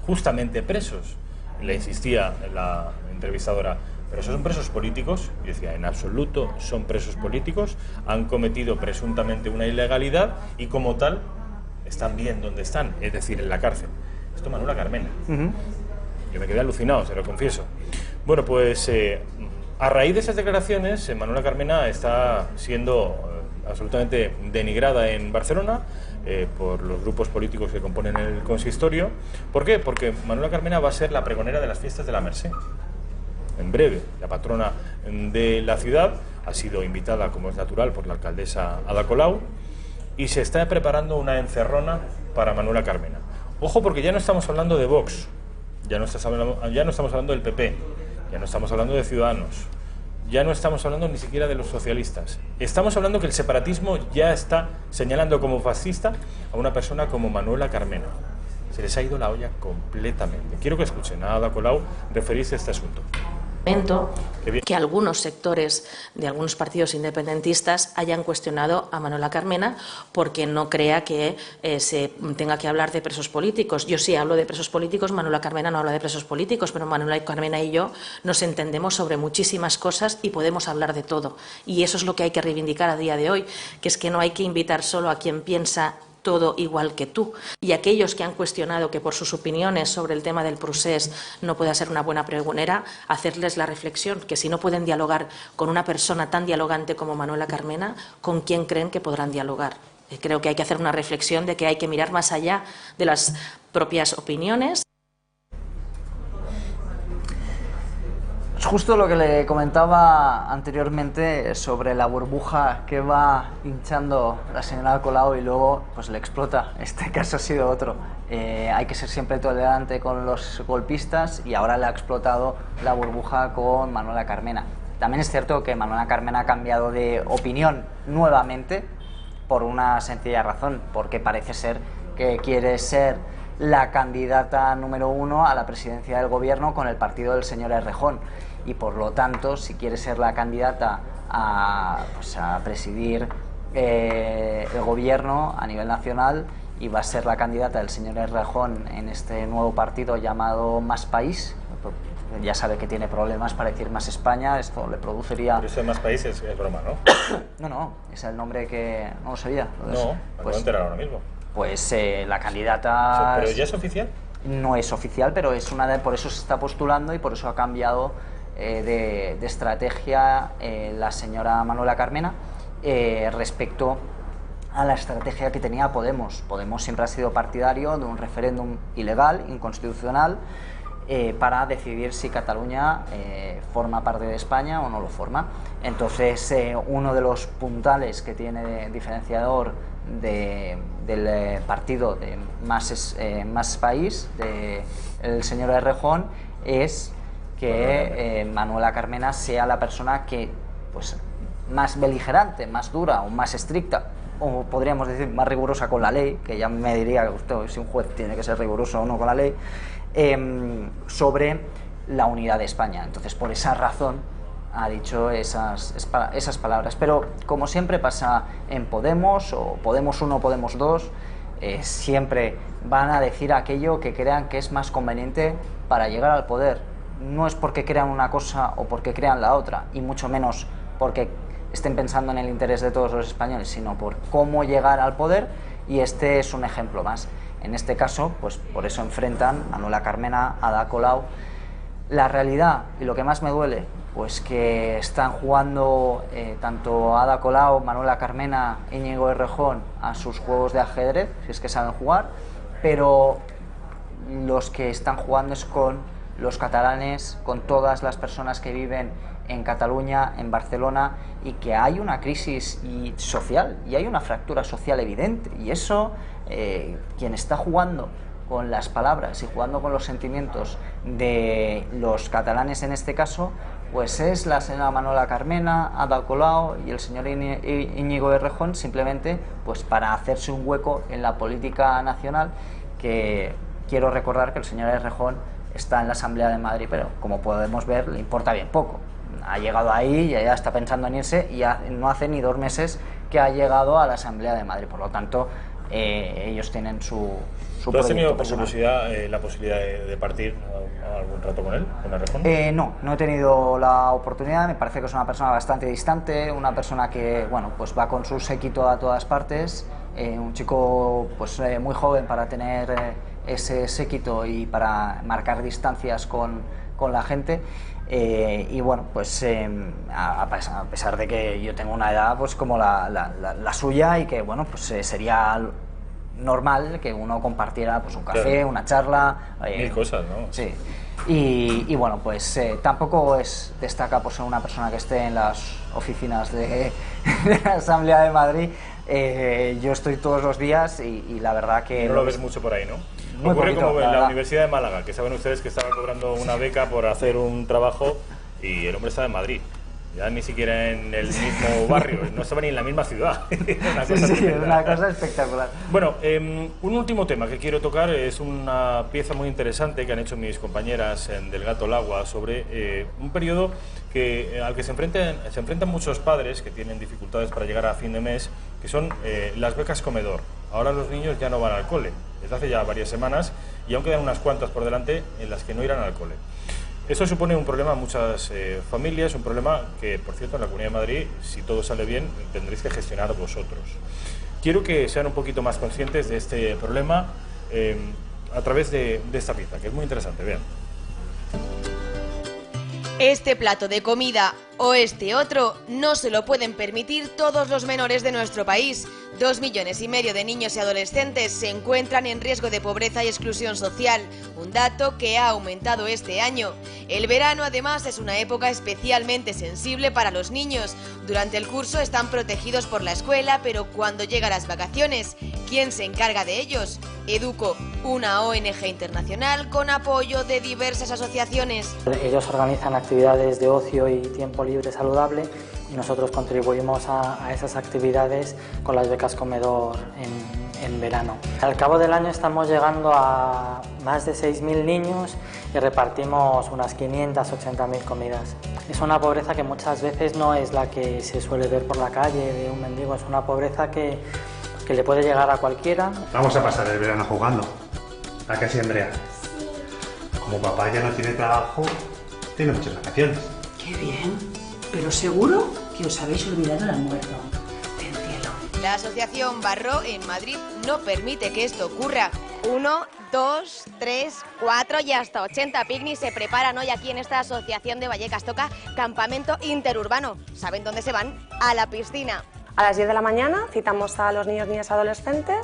justamente presos. Le insistía la entrevistadora, pero son presos políticos. Y decía, en absoluto son presos políticos, han cometido presuntamente una ilegalidad y como tal están bien donde están, es decir, en la cárcel. Esto Manuela Carmena. Yo me quedé alucinado, se lo confieso. Bueno, pues a raíz de esas declaraciones, Manuela Carmena está siendo absolutamente denigrada en Barcelona por los grupos políticos que componen el consistorio. ¿Por qué? Porque Manuela Carmena va a ser la pregonera de las fiestas de la Mercè. En breve, la patrona de la ciudad ha sido invitada, como es natural, por la alcaldesa Ada Colau, y se está preparando una encerrona para Manuela Carmena. Ojo, porque ya no estamos hablando de Vox, ya no estamos hablando del PP, ya no estamos hablando de Ciudadanos, ya no estamos hablando ni siquiera de los socialistas. Estamos hablando que el separatismo ya está señalando como fascista a una persona como Manuela Carmena. Se les ha ido la olla completamente. Quiero que escuchen a Ada Colau referirse a este asunto. Que algunos sectores de algunos partidos independentistas hayan cuestionado a Manuela Carmena porque no crea que se tenga que hablar de presos políticos. Yo sí hablo de presos políticos, Manuela Carmena no habla de presos políticos, pero Manuela Carmena y yo nos entendemos sobre muchísimas cosas y podemos hablar de todo. Y eso es lo que hay que reivindicar a día de hoy, que es que no hay que invitar solo a quien piensa todo igual que tú. Y aquellos que han cuestionado que por sus opiniones sobre el tema del procés no pueda ser una buena pregonera, hacerles la reflexión que si no pueden dialogar con una persona tan dialogante como Manuela Carmena, ¿con quién creen que podrán dialogar? Creo que hay que hacer una reflexión de que hay que mirar más allá de las propias opiniones. Es justo lo que le comentaba anteriormente sobre la burbuja que va hinchando la señora Colau y luego pues le explota. Este caso ha sido otro. Hay que ser siempre tolerante con los golpistas y ahora le ha explotado la burbuja con Manuela Carmena. También es cierto que Manuela Carmena ha cambiado de opinión nuevamente por una sencilla razón, porque parece ser que quiere ser la candidata número 1 a la presidencia del gobierno con el partido del señor Errejón. Y por lo tanto, si quiere ser la candidata a presidir el gobierno a nivel nacional y va a ser la candidata del señor Errejón en este nuevo partido llamado Más País, ya sabe que tiene problemas para decir Más España, esto le produciría... Pero eso de Más País es broma, ¿no? No, es el nombre que no lo sabía. Entonces, no, me acabo de enterar ahora mismo. Pues la candidata... ¿Pero ya es oficial? No es oficial, pero es por eso se está postulando y por eso ha cambiado de estrategia la señora Manuela Carmena respecto a la estrategia que tenía Podemos. Podemos siempre ha sido partidario de un referéndum ilegal, inconstitucional, para decidir si Cataluña forma parte de España o no lo forma. Entonces, uno de los puntales que tiene diferenciador del partido de Más País, del señor Errejón, es que Manuela Carmena sea la persona que pues más beligerante, más dura o más estricta, o podríamos decir más rigurosa con la ley, que ya me diría que usted, si un juez tiene que ser riguroso o no con la ley, sobre la unidad de España. Entonces, por esa razón ha dicho esas palabras. Pero, como siempre pasa en Podemos, o Podemos 1, Podemos 2, siempre van a decir aquello que crean que es más conveniente para llegar al poder. No es porque crean una cosa o porque crean la otra, y mucho menos porque estén pensando en el interés de todos los españoles, sino por cómo llegar al poder, y este es un ejemplo más. En este caso, pues por eso enfrentan Manuela Carmena, Ada Colau. La realidad, y lo que más me duele, pues que están jugando tanto Ada Colau, Manuela Carmena, Íñigo Errejón a sus juegos de ajedrez, si es que saben jugar, pero los que están jugando es con los catalanes, con todas las personas que viven en Cataluña, en Barcelona, y que hay una crisis social y hay una fractura social evidente, y eso quien está jugando con las palabras y jugando con los sentimientos de los catalanes en este caso, pues es la señora Manuela Carmena, Ada Colau y el señor Íñigo Errejón, simplemente pues para hacerse un hueco en la política nacional, que quiero recordar que el señor Errejón está en la Asamblea de Madrid, pero como podemos ver le importa bien poco. Ha llegado ahí y ya está pensando en irse, y no hace ni 2 meses que ha llegado a la Asamblea de Madrid, por lo tanto ellos tienen su ¿Tú has tenido, por personal. curiosidad, la posibilidad de partir algún rato con él, con Errejón? No he tenido la oportunidad. Me parece que es una persona bastante distante, una persona que, bueno, pues va con su séquito a todas partes, un chico pues muy joven para tener ese séquito y para marcar distancias con la gente. Y bueno, pues a pesar de que yo tengo una edad pues como la suya, y que bueno, pues sería normal que uno compartiera pues un café, claro, una charla, 1000 cosas, ¿no? Sí. Y bueno, pues tampoco destaca por ser una persona que esté en las oficinas de la Asamblea de Madrid. Yo estoy todos los días y la verdad que... No lo ves mucho por ahí, ¿no? Muy Ocurre poquito, como en la verdad. Universidad de Málaga, que saben ustedes que estaba cobrando una beca por hacer un trabajo y el hombre estaba en Madrid. Ya ni siquiera en el mismo barrio, no estaba ni en la misma ciudad. Una cosa Sí, es una cosa espectacular. Bueno, un último tema que quiero tocar es una pieza muy interesante que han hecho mis compañeras en Del Gato al Agua sobre un periodo al que se enfrentan muchos padres que tienen dificultades para llegar a fin de mes, que son las becas comedor. Ahora los niños ya no van al cole, desde hace ya varias semanas, y aún quedan unas cuantas por delante en las que no irán al cole. Eso supone un problema a muchas familias, un problema que, por cierto, en la Comunidad de Madrid, si todo sale bien, tendréis que gestionar vosotros. Quiero que sean un poquito más conscientes de este problema a través de esta pieza, que es muy interesante. Vean. Este plato de comida o este otro no se lo pueden permitir todos los menores de nuestro país. 2,5 millones de niños y adolescentes se encuentran en riesgo de pobreza y exclusión social, un dato que ha aumentado este año. El verano, además, es una época especialmente sensible para los niños. Durante el curso están protegidos por la escuela, pero cuando llegan las vacaciones, ¿quién se encarga de ellos? Educo, una ONG internacional con apoyo de diversas asociaciones. Ellos organizan actividades de ocio y tiempo libre saludable, y nosotros contribuimos a esas actividades con las becas comedor en verano. Al cabo del año estamos llegando a más de 6.000 niños y repartimos unas 580.000 comidas. Es una pobreza que muchas veces no es la que se suele ver por la calle de un mendigo, es una pobreza que le puede llegar a cualquiera. Vamos a pasar el verano jugando. ¿A qué sí, Andrea? Como papá ya no tiene trabajo, tiene muchas vacaciones. ¡Qué bien! Pero seguro que os habéis olvidado el almuerzo. Del cielo. La asociación Barro en Madrid no permite que esto ocurra. 1, 2, 3, 4 y hasta 80 picnics se preparan hoy aquí en esta asociación de Vallecas. Toca campamento interurbano. ¿Saben dónde se van? A la piscina. A las 10 de la mañana citamos a los niños, niñas y adolescentes,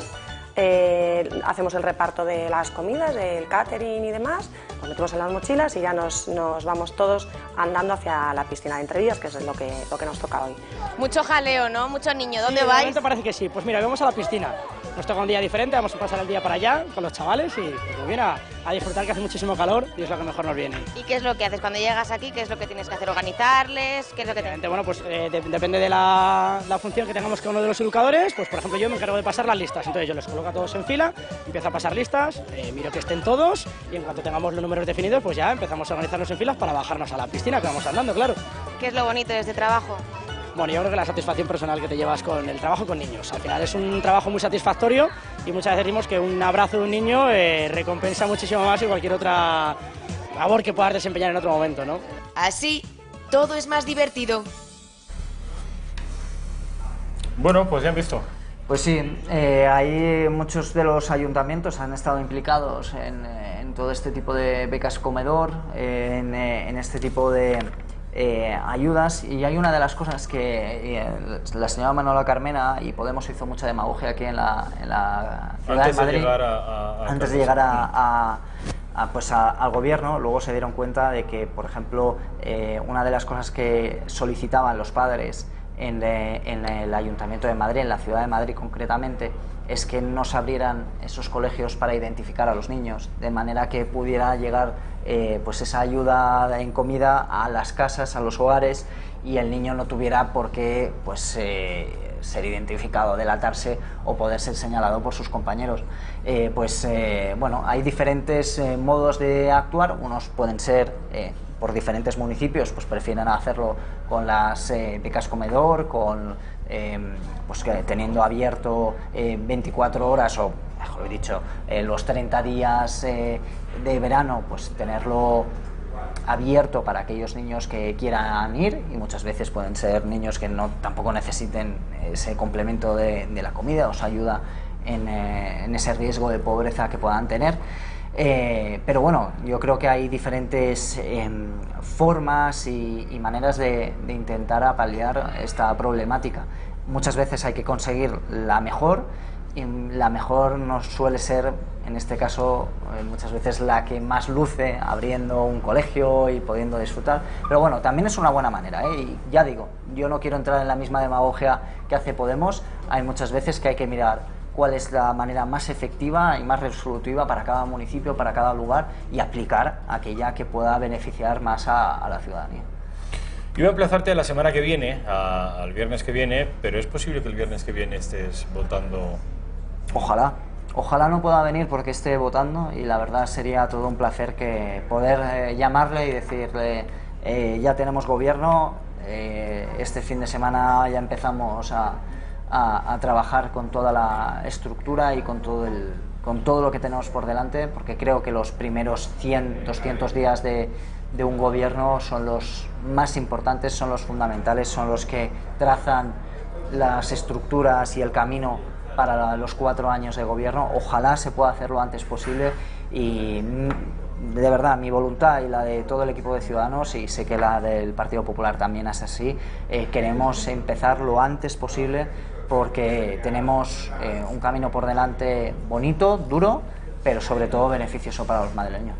hacemos el reparto de las comidas, del catering y demás, nos metemos en las mochilas y ya nos vamos todos andando hacia la piscina de Entrevías, que es lo que nos toca hoy. Mucho jaleo, ¿no? Mucho niño. ¿Dónde Sí, vais? realmente parece que sí. Pues mira, vamos a la piscina. Nos toca un día diferente, vamos a pasar el día para allá con los chavales y pues bien, a disfrutar, que hace muchísimo calor y es lo que mejor nos viene. ¿Y qué es lo que haces cuando llegas aquí? ¿Qué es lo que tienes que hacer? ¿Organizarles? ¿Qué es lo que te... Bueno, pues depende de la función que tengamos con uno de los educadores. Pues por ejemplo yo me encargo de pasar las listas, entonces yo les coloco a todos en fila, empiezo a pasar listas, miro que estén todos y en cuanto tengamos los números definidos pues ya empezamos a organizarnos en filas para bajarnos a la piscina, que vamos andando, claro. ¿Qué es lo bonito de este trabajo? Bueno, yo creo que la satisfacción personal que te llevas con el trabajo con niños. Al final es un trabajo muy satisfactorio y muchas veces decimos que un abrazo de un niño recompensa muchísimo más que cualquier otra labor que puedas desempeñar en otro momento, ¿no? Así, todo es más divertido. Bueno, pues ya han visto. Pues sí, ahí muchos de los ayuntamientos han estado implicados en todo este tipo de becas comedor, en este tipo de ayudas, y hay una de las cosas que la señora Manuela Carmena y Podemos hizo mucha demagogia aquí en la ciudad de Madrid, antes de llegar al gobierno, luego se dieron cuenta de que, por ejemplo, una de las cosas que solicitaban los padres en el Ayuntamiento de Madrid, en la ciudad de Madrid concretamente, es que no se abrieran esos colegios para identificar a los niños, de manera que pudiera llegar pues esa ayuda en comida a las casas, a los hogares, y el niño no tuviera por qué pues, ser identificado, delatarse o poder ser señalado por sus compañeros. Bueno, hay diferentes modos de actuar. Unos pueden ser por diferentes municipios, pues prefieren hacerlo con las becas comedor, con pues teniendo abierto 24 horas o, mejor dicho, los 30 días de verano, pues tenerlo abierto para aquellos niños que quieran ir, y muchas veces pueden ser niños que tampoco necesiten ese complemento de la comida o esa ayuda en ese riesgo de pobreza que puedan tener. Pero bueno, yo creo que hay diferentes formas y maneras de intentar paliar esta problemática. Muchas veces hay que conseguir la mejor, y la mejor no suele ser, en este caso, muchas veces la que más luce abriendo un colegio y pudiendo disfrutar. Pero bueno, también es una buena manera, ¿eh? Y ya digo, yo no quiero entrar en la misma demagogia que hace Podemos. Hay muchas veces que hay que mirar cuál es la manera más efectiva y más resolutiva para cada municipio, para cada lugar, y aplicar aquella que pueda beneficiar más a la ciudadanía. Iba a emplazarte a la semana que viene, al viernes que viene, pero ¿es posible que el viernes que viene estés votando? Ojalá no pueda venir porque esté votando, y la verdad sería todo un placer que poder llamarle y decirle ya tenemos gobierno, este fin de semana ya empezamos a trabajar con toda la estructura y con todo lo que tenemos por delante, porque creo que los primeros 100, 200 días de un gobierno son los más importantes, son los fundamentales, son los que trazan las estructuras y el camino para los 4 años de gobierno. Ojalá se pueda hacer lo antes posible, y de verdad mi voluntad y la de todo el equipo de Ciudadanos, y sé que la del Partido Popular también es así, queremos empezar lo antes posible porque tenemos un camino por delante bonito, duro, pero sobre todo beneficioso para los madrileños.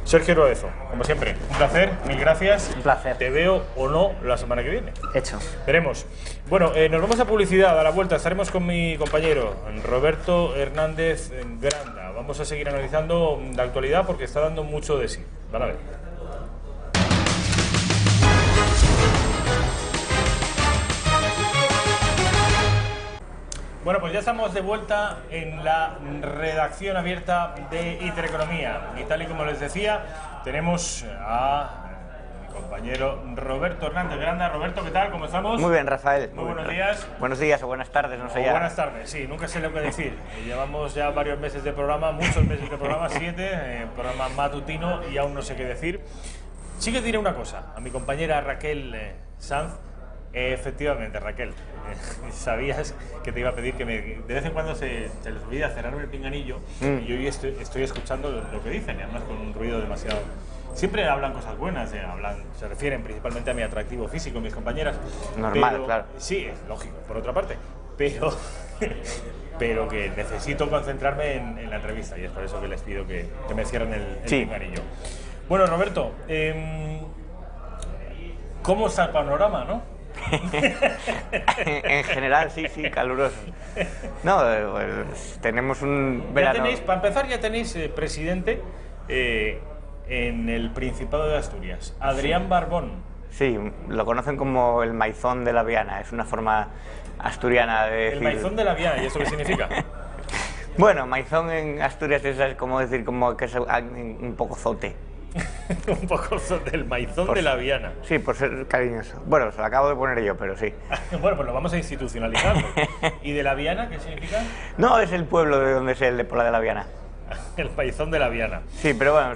Sergio Lorenzo, como siempre, un placer, mil gracias. Un placer. Te veo o no la semana que viene. Hecho. Veremos. Bueno, nos vamos a publicidad, a la vuelta estaremos con mi compañero Roberto Hernández Granda. Vamos a seguir analizando la actualidad porque está dando mucho de sí. Van a ver. Bueno, pues ya estamos de vuelta en la redacción abierta de Intereconomía. Y tal y como les decía, tenemos a mi compañero Roberto Hernández Granda. Roberto, ¿qué tal? ¿Cómo estamos? Muy bien, Rafael. Muy buenos días. Buenos días o buenas tardes, no sé ya. Buenas tardes, sí, nunca sé lo que decir. Llevamos ya varios meses de programa, muchos meses de programa, 7, programa matutino, y aún no sé qué decir. Sí que diré una cosa, a mi compañera Raquel Sanz. Efectivamente, Raquel, sabías que te iba a pedir que de vez en cuando se les olvida cerrarme el pinganillo, y hoy estoy escuchando lo que dicen, y además con un ruido demasiado. Siempre hablan cosas buenas, se refieren principalmente a mi atractivo físico, mis compañeras. Normal, pero, claro. Sí, es lógico, por otra parte, pero que necesito concentrarme en la entrevista, y es por eso que les pido que me cierren el pinganillo. Bueno, Roberto, ¿cómo está el panorama, no? En general, sí, caluroso. No, pues, tenemos un verano. Para empezar, ya tenéis presidente en el Principado de Asturias, Adrián Barbón. Sí, lo conocen como el maizón de la Viana, es una forma asturiana de decir. El maizón de la Viana, ¿y eso qué significa? Bueno, maizón en Asturias es como decir, como que es un poco zote. Un poco del maizón de la Viana. Sí, por ser cariñoso. Bueno, se lo acabo de poner yo, pero sí. Bueno, pues lo vamos a institucionalizar. ¿Y de la Viana qué significa? No, es el pueblo de donde es el de Pola de la Viana. El maizón de la Viana. Sí, pero bueno,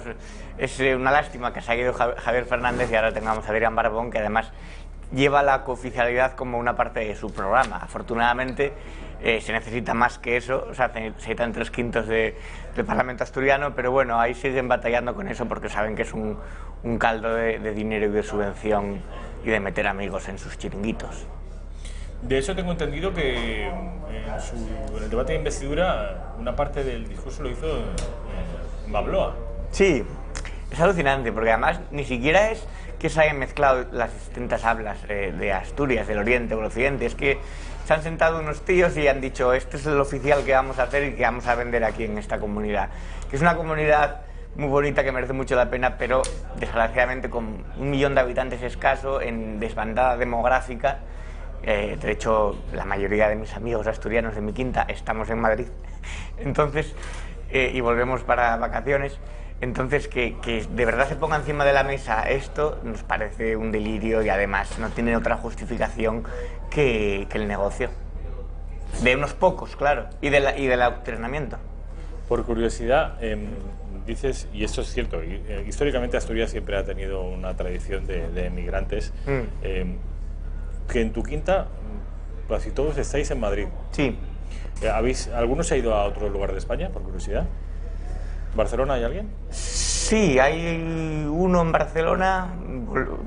es una lástima que se haya ido Javier Fernández y ahora tengamos a Adrián Barbón, que además lleva la cooficialidad como una parte de su programa. Afortunadamente se necesita más que eso, o sea, se necesitan 3/5 del Parlamento asturiano, pero bueno, ahí siguen batallando con eso porque saben que es un caldo de dinero y de subvención y de meter amigos en sus chiringuitos. De hecho, tengo entendido que en el debate de investidura una parte del discurso lo hizo en Babloa. Sí, es alucinante, porque además ni siquiera es que se hayan mezclado las distintas hablas de Asturias, del Oriente o el Occidente, es que se han sentado unos tíos y han dicho, este es el oficial que vamos a hacer y que vamos a vender aquí en esta comunidad, que es una comunidad muy bonita que merece mucho la pena, pero desgraciadamente con 1 millón de habitantes escaso, en desbandada demográfica. De hecho, la mayoría de mis amigos asturianos de mi quinta estamos en Madrid, entonces, y volvemos para vacaciones. Entonces, que de verdad se ponga encima de la mesa esto nos parece un delirio y además no tiene otra justificación que el negocio. De unos pocos, claro, y del adoctrinamiento. Por curiosidad, dices, y esto es cierto, históricamente Asturias siempre ha tenido una tradición de emigrantes, que en tu quinta casi todos estáis en Madrid. Sí. ¿Alguno se ha ido a otro lugar de España, por curiosidad? ¿Barcelona hay alguien? Sí, hay uno en Barcelona,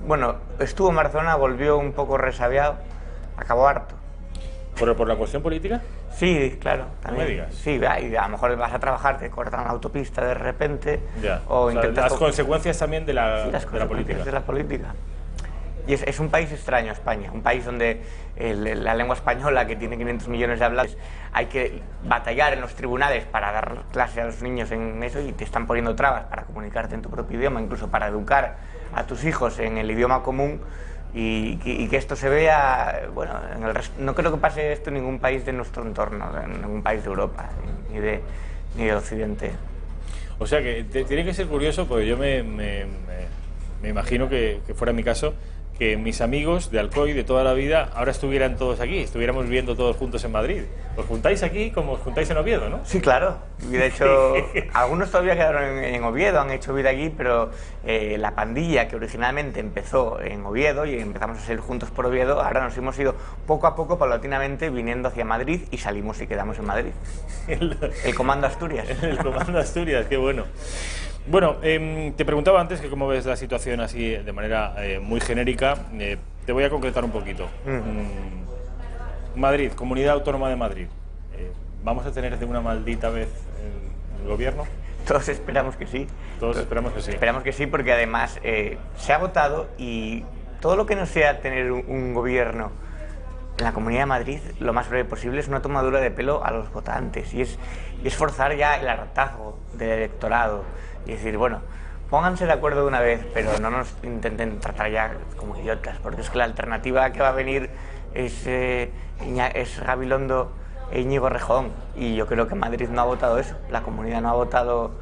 bueno, estuvo en Barcelona, volvió un poco resabiado, acabó harto. ¿Por la cuestión política? Sí, claro. También. No me digas. Sí, y a lo mejor vas a trabajar, te cortan la autopista de repente. Ya. O intentas las consecuencias también de la, sí, las de la política. De la política. Y es un país extraño, España, un país donde la lengua española, que tiene 500 millones de hablantes, hay que batallar en los tribunales para dar clase a los niños en eso y te están poniendo trabas para comunicarte en tu propio idioma, incluso para educar a tus hijos en el idioma común y que esto se vea, bueno, no creo que pase esto en ningún país de nuestro entorno, en ningún país de Europa, ni de Occidente. O sea que tiene que ser curioso, porque yo me imagino que fuera mi caso, que mis amigos de Alcoy de toda la vida ahora estuvieran todos aquí, estuviéramos viviendo todos juntos en Madrid. ¿Os juntáis aquí como os juntáis en Oviedo, no? Sí, claro. Y de hecho, algunos todavía quedaron en Oviedo, han hecho vida aquí, pero la pandilla que originalmente empezó en Oviedo y empezamos a salir juntos por Oviedo, ahora nos hemos ido poco a poco, paulatinamente, viniendo hacia Madrid y salimos y quedamos en Madrid. El Comando Asturias. El Comando Asturias, qué bueno. Bueno, te preguntaba antes que cómo ves la situación así de manera muy genérica. Te voy a concretar un poquito. Madrid, Comunidad Autónoma de Madrid. ¿Vamos a tener de una maldita vez el gobierno? Todos esperamos que sí. Todos esperamos que sí. Esperamos que sí, porque además se ha votado y todo lo que no sea tener un gobierno en la Comunidad de Madrid, lo más breve posible, es una tomadura de pelo a los votantes y es forzar ya el hartazgo del electorado. Y decir, bueno, pónganse de acuerdo de una vez, pero no nos intenten tratar ya como idiotas, porque es que la alternativa que va a venir es Gabilondo e Íñigo Rejón, y yo creo que Madrid no ha votado eso, la comunidad no ha votado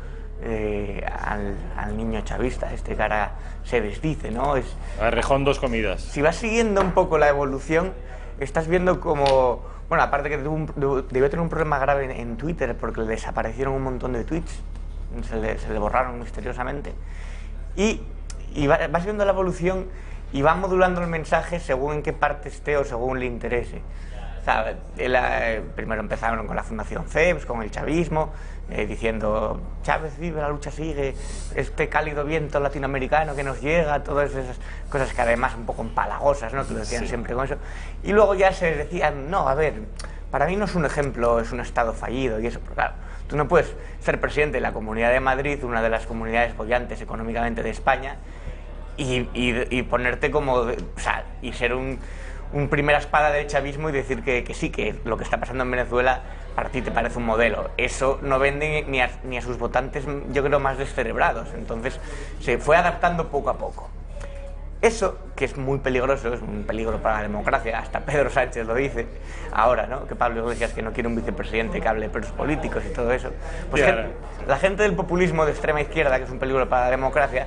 al niño chavista, que ahora se desdice, ¿no? A Rejón 2 comidas. Si vas siguiendo un poco la evolución, estás viendo como, bueno, aparte que debió tener un problema grave en Twitter, porque le desaparecieron un montón de tweets. Se le borraron misteriosamente y vas viendo la evolución y va modulando el mensaje según en qué parte esté o según le interese. O sea, primero empezaron con la Fundación CEPS, con el chavismo, diciendo Chávez vive, la lucha sigue, este cálido viento latinoamericano que nos llega, todas esas cosas que además un poco empalagosas, ¿no? Que lo decían siempre con eso. Y luego ya se decían, no, a ver, para mí no es un ejemplo, es un estado fallido y eso, pero claro, tú no puedes ser presidente de la Comunidad de Madrid, una de las comunidades bollantes económicamente de España, y ponerte como, o sea, y ser un primera espada del chavismo y decir que sí, que lo que está pasando en Venezuela para ti te parece un modelo. Eso no vende ni a sus votantes, yo creo, más descerebrados. Entonces se fue adaptando poco a poco. Eso, que es muy peligroso, es un peligro para la democracia, hasta Pedro Sánchez lo dice ahora, ¿no? Que Pablo Iglesias que no quiere un vicepresidente que hable de presos políticos y todo eso. Pues la gente del populismo de extrema izquierda, que es un peligro para la democracia,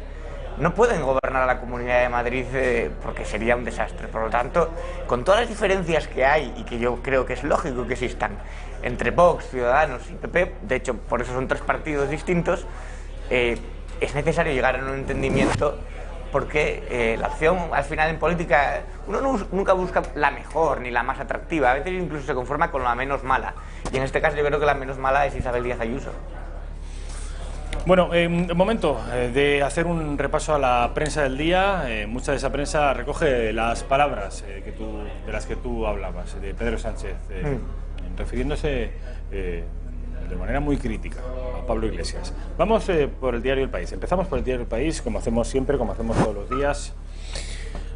no pueden gobernar a la Comunidad de Madrid porque sería un desastre. Por lo tanto, con todas las diferencias que hay, y que yo creo que es lógico que existan, entre Vox, Ciudadanos y PP, de hecho, por eso son 3 partidos distintos, es necesario llegar a un entendimiento, porque la opción, al final, en política, uno nunca busca la mejor ni la más atractiva, a veces incluso se conforma con la menos mala, y en este caso yo creo que la menos mala es Isabel Díaz Ayuso. Bueno, momento de hacer un repaso a la prensa del día. Mucha de esa prensa recoge las palabras de las que tú hablabas, de Pedro Sánchez, refiriéndose de manera muy crítica a Pablo Iglesias. Vamos por el diario El País. Empezamos por el diario El País, como hacemos siempre, como hacemos todos los días.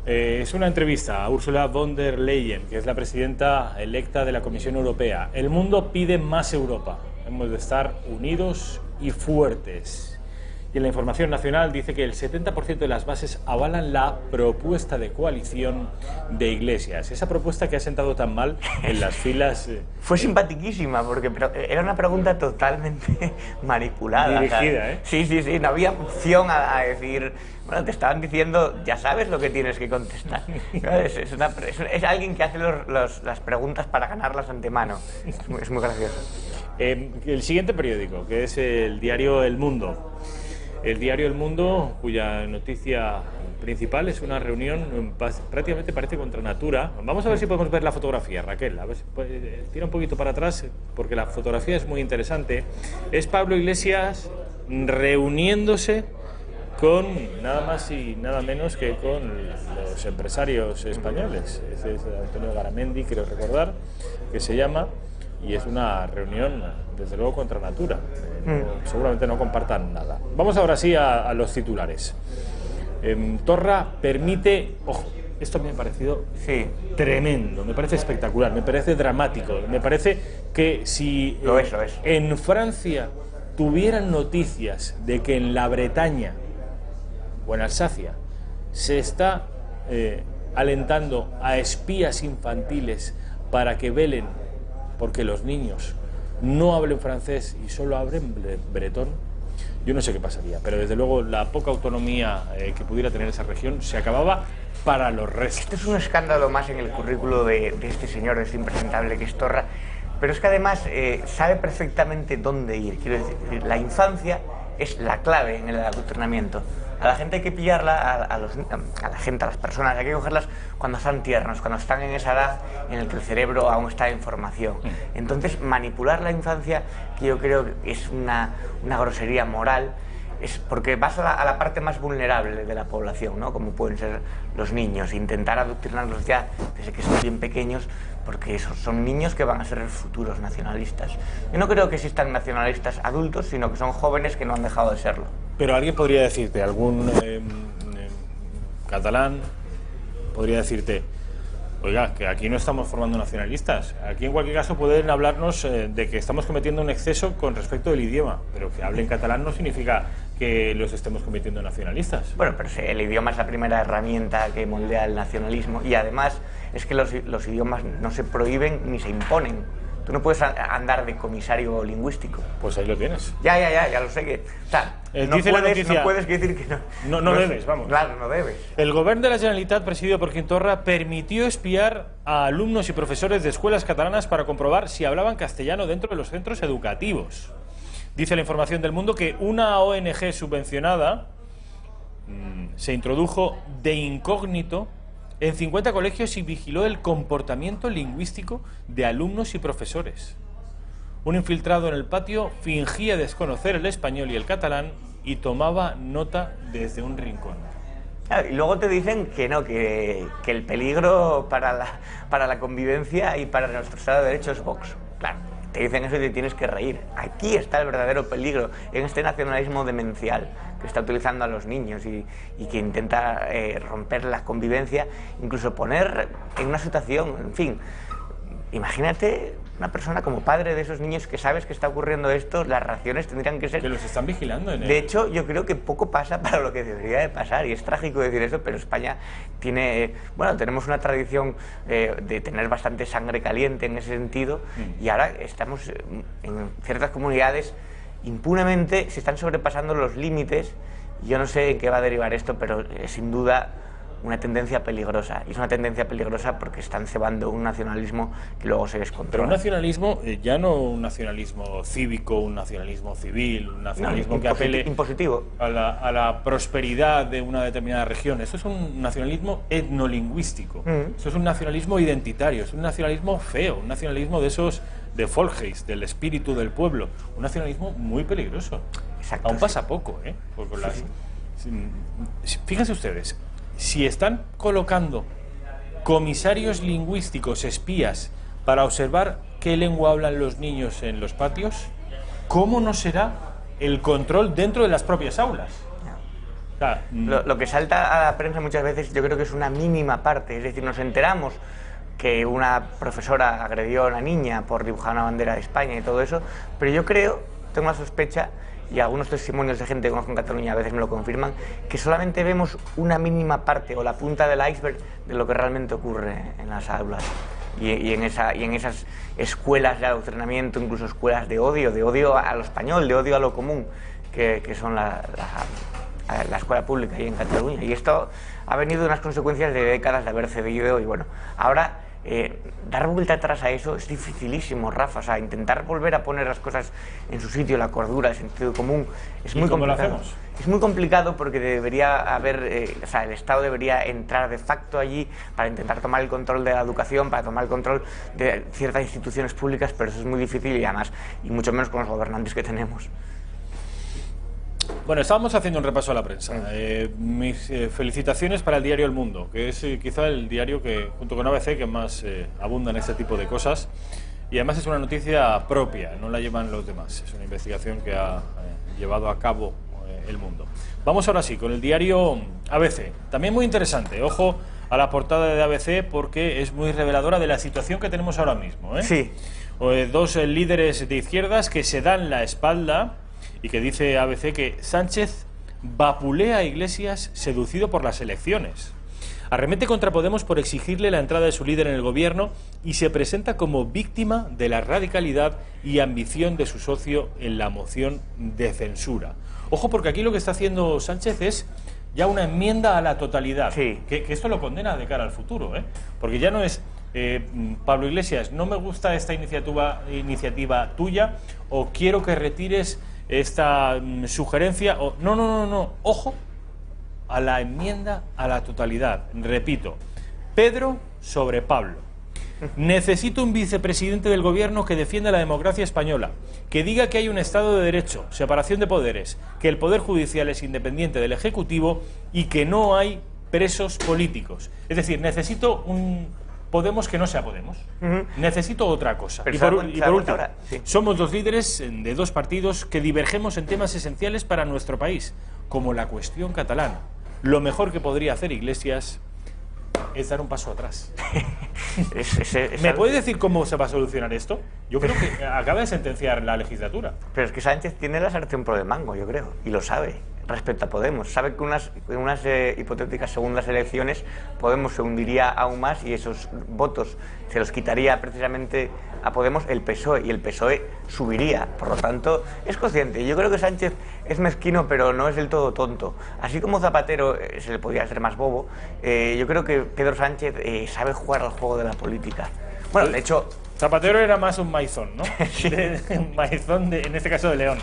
Es una entrevista a Ursula von der Leyen, que es la presidenta electa de la Comisión Europea. El mundo pide más Europa. Hemos de estar unidos y fuertes. Y en la información nacional dice que el 70% de las bases avalan la propuesta de coalición de Iglesias. Esa propuesta que ha sentado tan mal en las filas... Fue simpaticísima, porque era una pregunta totalmente manipulada. Dirigida, ¿eh? Sí, sí, sí, no había opción a decir... Bueno, te estaban diciendo, ya sabes lo que tienes que contestar. Es alguien que hace las preguntas para ganarlas antemano. Es muy gracioso. El siguiente periódico, que es el diario El Mundo. El diario El Mundo, cuya noticia principal es una reunión, prácticamente parece contra natura. Vamos a ver si podemos ver la fotografía, Raquel. A ver si tira un poquito para atrás, porque la fotografía es muy interesante. Es Pablo Iglesias reuniéndose con nada más y nada menos que con los empresarios españoles. Ese es Antonio Garamendi, quiero recordar, que se llama, y es una reunión, desde luego, contra natura. Seguramente no compartan nada. Vamos ahora sí a los titulares. Torra permite... Ojo, esto me ha parecido tremendo, me parece espectacular, me parece dramático, me parece que si en Francia tuvieran noticias de que en la Bretaña o en Alsacia se está alentando a espías infantiles para que velen porque los niños no hablen francés y solo hablen bretón, yo no sé qué pasaría, pero desde luego la poca autonomía que pudiera tener esa región se acababa para los restos. Esto es un escándalo más en el currículo de este señor, de este impresentable que es Torra, pero es que además sabe perfectamente dónde ir. Quiero decir, la infancia es la clave en el adoctrinamiento. A la gente hay que pillarla, a las personas, hay que cogerlas cuando están tiernos, cuando están en esa edad en la que el cerebro aún está en formación. Entonces, manipular la infancia, que yo creo que es una grosería moral, es porque vas a la parte más vulnerable de la población, ¿no? Como pueden ser los niños, intentar adoctrinarlos ya desde que son bien pequeños, porque son niños que van a ser futuros nacionalistas. Yo no creo que existan nacionalistas adultos, sino que son jóvenes que no han dejado de serlo. Pero alguien podría decirte, algún catalán podría decirte, oiga, que aquí no estamos formando nacionalistas. Aquí en cualquier caso pueden hablarnos de que estamos cometiendo un exceso con respecto del idioma, pero que hablen catalán no significa que los estemos convirtiendo en nacionalistas. Bueno, pero el idioma es la primera herramienta que moldea el nacionalismo, y además es que los idiomas no se prohíben ni se imponen. Tú no puedes andar de comisario lingüístico. Pues ahí lo tienes. Ya lo sé que... O sea, no puedes decir que no. No debes, vamos. Claro, no debes. El Govern de la Generalitat, presidido por Quim Torra, permitió espiar a alumnos y profesores de escuelas catalanas para comprobar si hablaban castellano dentro de los centros educativos. Dice la información del Mundo que una ONG subvencionada se introdujo de incógnito en 50 colegios y vigiló el comportamiento lingüístico de alumnos y profesores. Un infiltrado en el patio fingía desconocer el español y el catalán y tomaba nota desde un rincón. Y luego te dicen que no, que el peligro para la convivencia y para nuestro Estado de Derecho es Vox. Claro, te dicen eso y te tienes que reír. Aquí está el verdadero peligro, en este nacionalismo demencial que está utilizando a los niños y que intenta romper la convivencia, incluso poner en una situación, en fin, imagínate una persona como padre de esos niños que sabes que está ocurriendo esto, las reacciones tendrían que ser... Que los están vigilando. De hecho, yo creo que poco pasa para lo que debería de pasar, y es trágico decir eso, pero España tiene... Bueno, tenemos una tradición de tener bastante sangre caliente en ese sentido, y ahora estamos en ciertas comunidades impunemente se están sobrepasando los límites. Yo no sé en qué va a derivar esto, pero es sin duda una tendencia peligrosa. Y es una tendencia peligrosa porque están cebando un nacionalismo que luego se descontrola. Pero un nacionalismo, ya no un nacionalismo cívico, un nacionalismo civil, un nacionalismo que apele impositivo a la prosperidad de una determinada región. Esto es un nacionalismo etnolingüístico. Esto es un nacionalismo identitario, es un nacionalismo feo, un nacionalismo de esos de Volksgeist, del espíritu del pueblo. Un nacionalismo muy peligroso. Exacto, aún pasa poco, ¿eh? Porque fíjense ustedes, si están colocando comisarios lingüísticos, espías, para observar qué lengua hablan los niños en los patios, ¿cómo no será el control dentro de las propias aulas? O sea, lo que salta a la prensa muchas veces yo creo que es una mínima parte, es decir, nos enteramos que una profesora agredió a una niña por dibujar una bandera de España y todo eso, pero yo creo, tengo la sospecha, y algunos testimonios de gente que conozco en Cataluña a veces me lo confirman, que solamente vemos una mínima parte o la punta del iceberg de lo que realmente ocurre en las aulas y en esas escuelas de adoctrinamiento, incluso escuelas de odio a lo español, de odio a lo común, que son la escuela pública ahí en Cataluña. Y esto ha venido de unas consecuencias de décadas de haber cedido y bueno, ahora dar vuelta atrás a eso es dificilísimo, Rafa. O sea, intentar volver a poner las cosas en su sitio, la cordura, el sentido común, es muy complicado. ¿Cómo lo hacemos? Es muy complicado porque debería haber, o sea, el Estado debería entrar de facto allí para intentar tomar el control de la educación, para tomar el control de ciertas instituciones públicas, pero eso es muy difícil y además, y mucho menos con los gobernantes que tenemos. Bueno, estábamos haciendo un repaso a la prensa. Mis felicitaciones para el diario El Mundo, que es quizá el diario que, junto con ABC, que más abunda en este tipo de cosas. Y además es una noticia propia, no la llevan los demás. Es una investigación que ha llevado a cabo El Mundo. Vamos ahora sí con el diario ABC. También muy interesante. Ojo a la portada de ABC porque es muy reveladora de la situación que tenemos ahora mismo. Sí. Dos líderes de izquierdas que se dan la espalda y que dice ABC que Sánchez vapulea a Iglesias seducido por las elecciones. Arremete contra Podemos por exigirle la entrada de su líder en el gobierno y se presenta como víctima de la radicalidad y ambición de su socio en la moción de censura. Ojo, porque aquí lo que está haciendo Sánchez es ya una enmienda a la totalidad. Sí. Que esto lo condena de cara al futuro, porque ya no es Pablo Iglesias, no me gusta esta iniciativa tuya o quiero que retires esta sugerencia o no, ojo a la enmienda a la totalidad. Repito, Pedro sobre Pablo. Necesito un vicepresidente del gobierno que defienda la democracia española, que diga que hay un Estado de Derecho, separación de poderes, que el Poder Judicial es independiente del Ejecutivo y que no hay presos políticos. Es decir, necesito un Podemos que no sea Podemos. Necesito otra cosa. Y por último, somos dos líderes de dos partidos que divergemos en temas esenciales para nuestro país, como la cuestión catalana. Lo mejor que podría hacer Iglesias es dar un paso atrás. ¿Me puede decir cómo se va a solucionar esto? Yo creo que acaba de sentenciar la legislatura. Pero es que Sánchez tiene la sartén por el mango, yo creo, y lo sabe. Respecto a Podemos, sabe que en unas hipotéticas segundas elecciones Podemos se hundiría aún más y esos votos se los quitaría precisamente a Podemos el PSOE y el PSOE subiría. Por lo tanto, es consciente. Yo creo que Sánchez es mezquino, pero no es del todo tonto. Así como Zapatero se le podría ser más bobo, yo creo que Pedro Sánchez sabe jugar al juego de la política. Bueno, de hecho, Zapatero era más un maizón, ¿no? Sí. Un maizón, en este caso de León,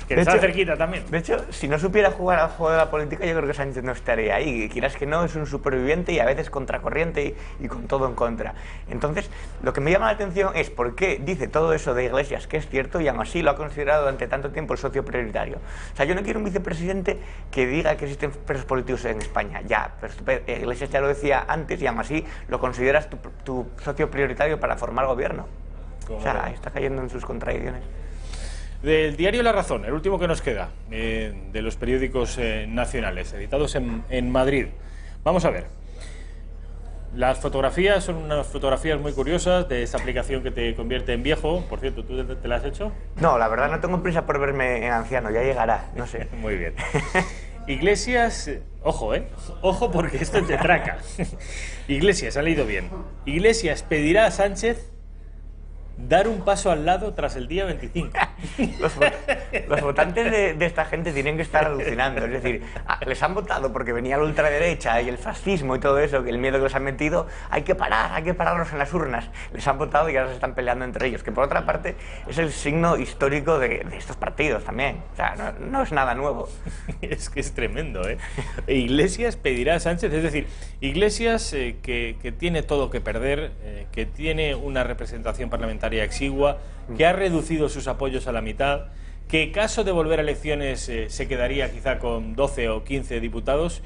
que está cerquita también. De hecho, si no supiera jugar al juego de la política, yo creo que Sánchez no estaría ahí. Quieras que no, es un superviviente y a veces contracorriente y con todo en contra. Entonces, lo que me llama la atención es por qué dice todo eso de Iglesias, que es cierto, y aún así lo ha considerado durante tanto tiempo el socio prioritario. O sea, yo no quiero un vicepresidente que diga que existen presos políticos en España. Ya, pero Iglesias ya lo decía antes y aún así lo consideras tu socio prioritario para formar gobierno. O sea, está cayendo en sus contradicciones. Del diario La Razón, el último que nos queda, de los periódicos nacionales, editados en Madrid. Vamos a ver. Las fotografías son unas fotografías muy curiosas de esa aplicación que te convierte en viejo. Por cierto, ¿tú te la has hecho? No, la verdad no tengo prisa por verme en anciano, ya llegará, no sé. Muy bien. Iglesias, ojo, ojo porque esto te traca. Iglesias, ha leído bien. Iglesias pedirá a Sánchez dar un paso al lado tras el día 25. Los votantes de esta gente tienen que estar alucinando. Es decir, les han votado porque venía la ultraderecha y el fascismo y todo eso, que el miedo que les han metido, hay que pararlos en las urnas. Les han votado y ahora se están peleando entre ellos, que por otra parte es el signo histórico de estos partidos también. O sea, no es nada nuevo. Es que es tremendo, Iglesias pedirá a Sánchez, es decir, Iglesias que tiene todo que perder, que tiene una representación parlamentaria exigua, que ha reducido sus apoyos a la mitad, que caso de volver a elecciones se quedaría quizá con 12 o 15 diputados,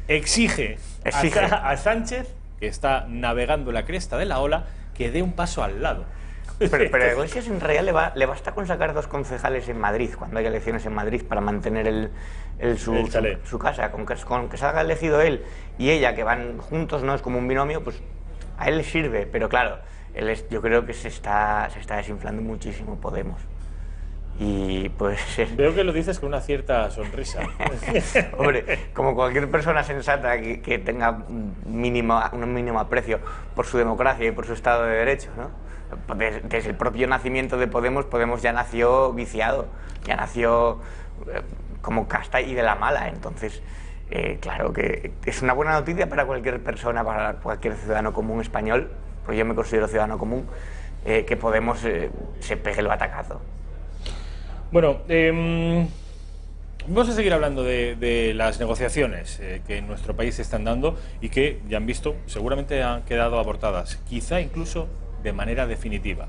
exige. A Sánchez, que está navegando la cresta de la ola, que dé un paso al lado. Pero Iglesias en realidad le basta con sacar 2 concejales en Madrid, cuando hay elecciones en Madrid, para mantener su casa. Con que salga elegido él y ella, que van juntos, no es como un binomio, pues a él le sirve. Pero claro, yo creo que se está desinflando muchísimo Podemos. Y pues... Veo que lo dices con una cierta sonrisa. Hombre, como cualquier persona sensata que tenga un mínimo aprecio por su democracia y por su Estado de Derecho, ¿no? Desde el propio nacimiento de Podemos ya nació viciado, ya nació como casta y de la mala. Entonces, claro que es una buena noticia para cualquier persona, para cualquier ciudadano común español, porque yo me considero ciudadano común, que Podemos se pegue el batacazo. Bueno, vamos a seguir hablando de las negociaciones que en nuestro país se están dando y que ya han visto, seguramente han quedado abortadas, quizá incluso de manera definitiva.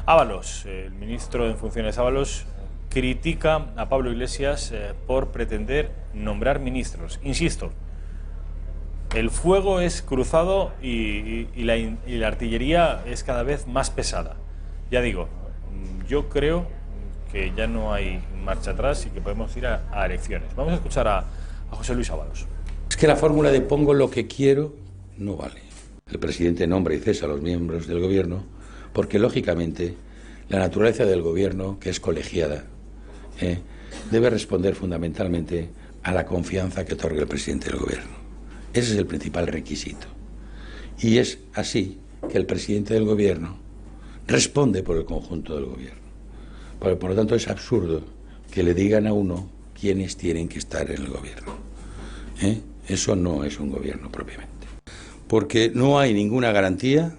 Ábalos, el ministro en funciones Ábalos, critica a Pablo Iglesias por pretender nombrar ministros. Insisto, el fuego es cruzado y la artillería es cada vez más pesada. Ya digo, yo creo que ya no hay marcha atrás y que podemos ir a elecciones. Vamos a escuchar a José Luis Ábalos. Es que la fórmula de pongo lo que quiero no vale. El presidente nombra y cesa a los miembros del gobierno porque, lógicamente, la naturaleza del gobierno, que es colegiada, debe responder fundamentalmente a la confianza que otorga el presidente del gobierno. Ese es el principal requisito. Y es así que el presidente del gobierno responde por el conjunto del gobierno. Por lo tanto, es absurdo que le digan a uno quiénes tienen que estar en el gobierno. Eso no es un gobierno propiamente. Porque no hay ninguna garantía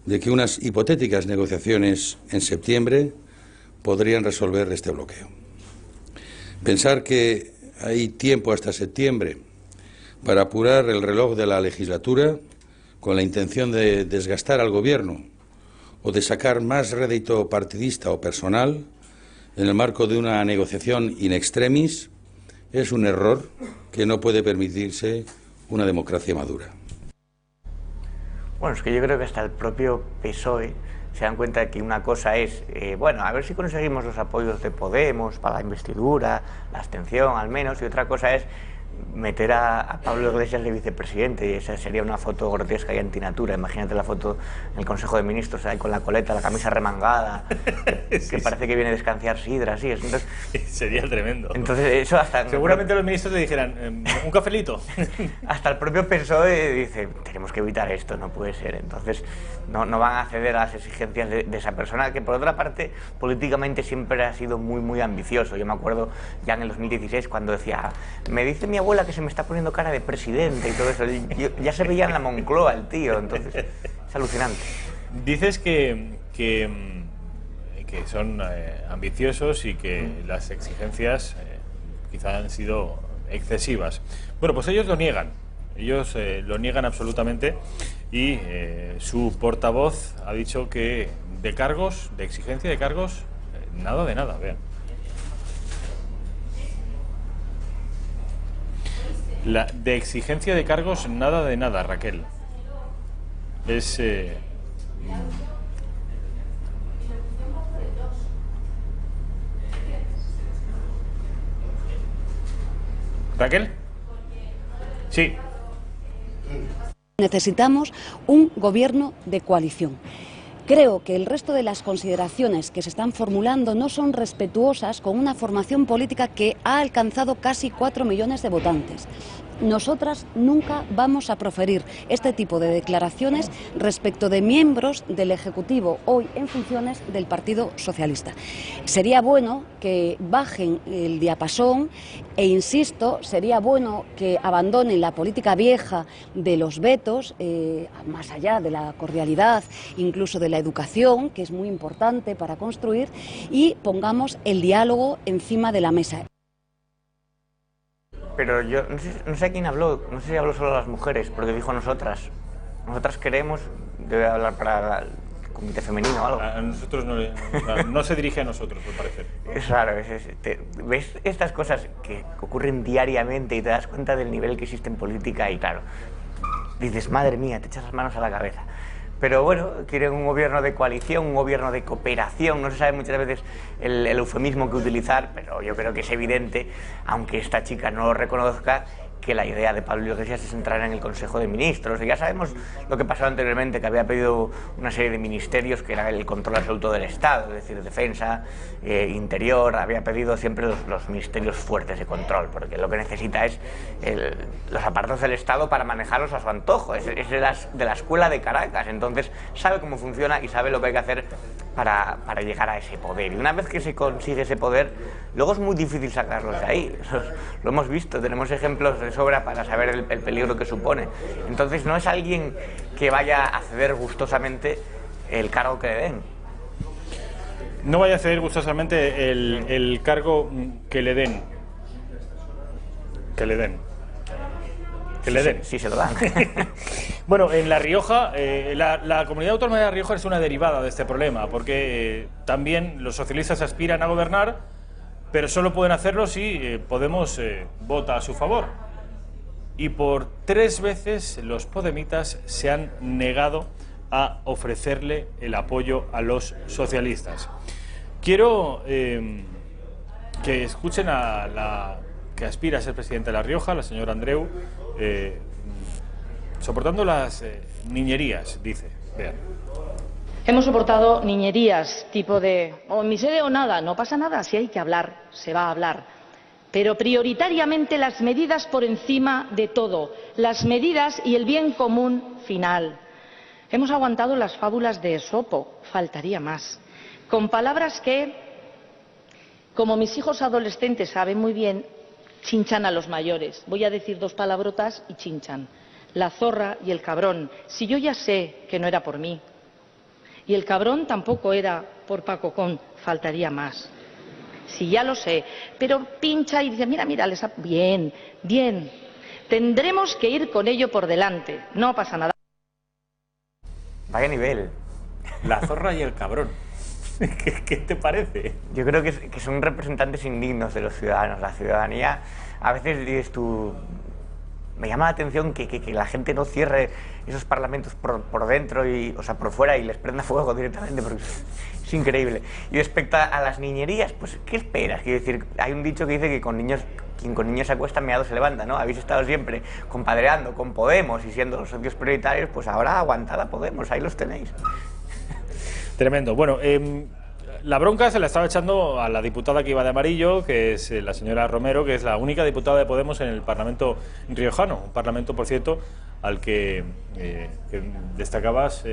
de que unas hipotéticas negociaciones en septiembre podrían resolver este bloqueo. Pensar que hay tiempo hasta septiembre para apurar el reloj de la legislatura con la intención de desgastar al gobierno o de sacar más rédito partidista o personal en el marco de una negociación in extremis es un error que no puede permitirse una democracia madura. Bueno, es que yo creo que hasta el propio PSOE se dan cuenta de que una cosa es, bueno, a ver si conseguimos los apoyos de Podemos para la investidura, la abstención al menos, y otra cosa es meter a Pablo Iglesias de vicepresidente, y esa sería una foto grotesca y antinatura. Imagínate la foto en el Consejo de Ministros, ahí con la coleta, la camisa remangada, que parece que viene a descansar sidra, así. Entonces, sería tremendo. Entonces, eso hasta... Seguramente los ministros le dijeran, ¿un cafelito? Hasta el propio PSOE dice, tenemos que evitar esto, no puede ser. Entonces, no van a ceder a las exigencias de esa persona, que por otra parte, políticamente siempre ha sido muy, muy ambicioso. Yo me acuerdo ya en el 2016 cuando decía, me dice mi abuela que se me está poniendo cara de presidente y todo eso. Ya se veía en la Moncloa el tío, entonces es alucinante. Dices que son ambiciosos y que las exigencias quizá han sido excesivas. Bueno, pues ellos lo niegan. Ellos lo niegan absolutamente y su portavoz ha dicho que de cargos, de exigencia de cargos, nada de nada, vean. De exigencia de cargos, nada de nada, Raquel. Es... ¿Raquel? Sí. Necesitamos un gobierno de coalición. Creo que el resto de las consideraciones que se están formulando no son respetuosas con una formación política que ha alcanzado casi 4 millones de votantes. Nosotras nunca vamos a proferir este tipo de declaraciones respecto de miembros del Ejecutivo hoy en funciones del Partido Socialista. Sería bueno que bajen el diapasón e, insisto, sería bueno que abandonen la política vieja de los vetos, más allá de la cordialidad, incluso de la educación, que es muy importante para construir, y pongamos el diálogo encima de la mesa. Pero yo no sé a quién habló, no sé si habló solo a las mujeres, porque dijo nosotras. Nosotras queremos, debe hablar para el comité femenino o algo. A nosotros no, no se dirige a nosotros, me parece. Es raro, ves estas cosas que ocurren diariamente y te das cuenta del nivel que existe en política y claro, dices, madre mía, te echas las manos a la cabeza. pero bueno, quieren un gobierno de coalición, un gobierno de cooperación, no se sabe muchas veces el eufemismo que utilizar, pero yo creo que es evidente, aunque esta chica no lo reconozca, que la idea de Pablo Iglesias es entrar en el Consejo de Ministros. Y ya sabemos lo que pasó anteriormente, que había pedido una serie de ministerios que era el control absoluto del Estado, es decir, defensa, interior, había pedido siempre los ministerios fuertes de control, porque lo que necesita es los aparatos del Estado para manejarlos a su antojo. Es de la escuela de Caracas, entonces sabe cómo funciona y sabe lo que hay que hacer para llegar a ese poder. Y una vez que se consigue ese poder, luego es muy difícil sacarlos de ahí. Lo hemos visto, tenemos ejemplos de sobra para saber el peligro que supone. Entonces no es alguien que vaya a ceder gustosamente el cargo que le den. No vaya a ceder gustosamente el cargo que le den. Que le den. Que le den. Sí, se lo dan. Bueno, en La Rioja, la comunidad autónoma de La Rioja es una derivada de este problema, porque también los socialistas aspiran a gobernar, pero solo pueden hacerlo si Podemos vota a su favor. Y por 3 veces los podemitas se han negado a ofrecerle el apoyo a los socialistas. Quiero que escuchen a la que aspira a ser presidenta de La Rioja, la señora Andreu, soportando las niñerías, dice. Vean. Hemos soportado niñerías, tipo de o miseria o nada, no pasa nada, si hay que hablar, se va a hablar. Pero prioritariamente las medidas por encima de todo, las medidas y el bien común final. Hemos aguantado las fábulas de Esopo, faltaría más, con palabras que, como mis hijos adolescentes saben muy bien, chinchan a los mayores. Voy a decir 2 palabrotas y chinchan. La zorra y el cabrón. Si yo ya sé que no era por mí. Y el cabrón tampoco era por Paco Con, faltaría más. Si ya lo sé, pero pincha y dice, mira, les bien, bien. Tendremos que ir con ello por delante, no pasa nada. Vaya nivel. La zorra y el cabrón. ¿Qué te parece? Yo creo que son representantes indignos de los ciudadanos. La ciudadanía, a veces dices tú, me llama la atención que la gente no cierre esos parlamentos por dentro, o sea, por fuera, y les prenda fuego directamente, porque es increíble. Y respecto a las niñerías, pues, ¿qué esperas? Quiero decir, hay un dicho que dice que quien con niños se acuesta, meado se levanta, ¿no? Habéis estado siempre compadreando con Podemos y siendo los socios prioritarios, pues ahora aguantad a Podemos, ahí los tenéis. Tremendo. Bueno, la bronca se la estaba echando a la diputada que iba de amarillo, que es la señora Romero, que es la única diputada de Podemos en el Parlamento riojano. Un Parlamento, por cierto, al que destacabas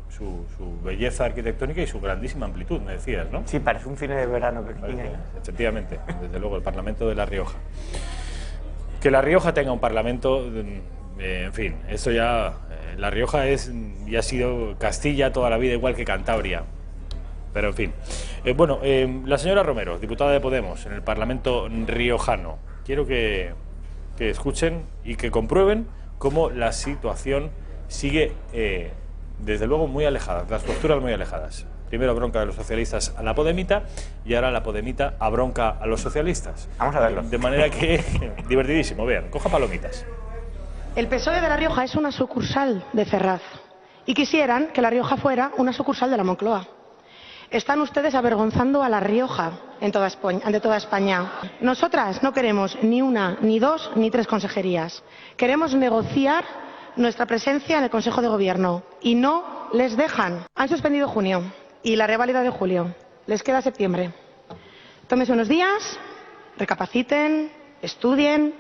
su belleza arquitectónica y su grandísima amplitud, me decías, ¿no? Sí, parece un cine de verano pequeño. Efectivamente, desde luego, el Parlamento de La Rioja. Que La Rioja tenga un Parlamento, en fin, esto ya... La Rioja es y ha sido Castilla toda la vida, igual que Cantabria. Pero en fin. Bueno, la señora Romero, diputada de Podemos en el Parlamento riojano. Quiero que escuchen y que comprueben cómo la situación sigue, desde luego, muy alejada, las posturas muy alejadas. Primero bronca de los socialistas a la podemita y ahora la podemita a bronca a los socialistas. Vamos a verlo. De manera que, divertidísimo, vean, coja palomitas. El PSOE de La Rioja es una sucursal de Ferraz y quisieran que La Rioja fuera una sucursal de la Moncloa. Están ustedes avergonzando a La Rioja ante toda España. Nosotras no queremos ni 1, ni 2, ni 3 consejerías. Queremos negociar nuestra presencia en el Consejo de Gobierno y no les dejan. Han suspendido junio y la reválida de julio. Les queda septiembre. Tómense unos días, recapaciten, estudien,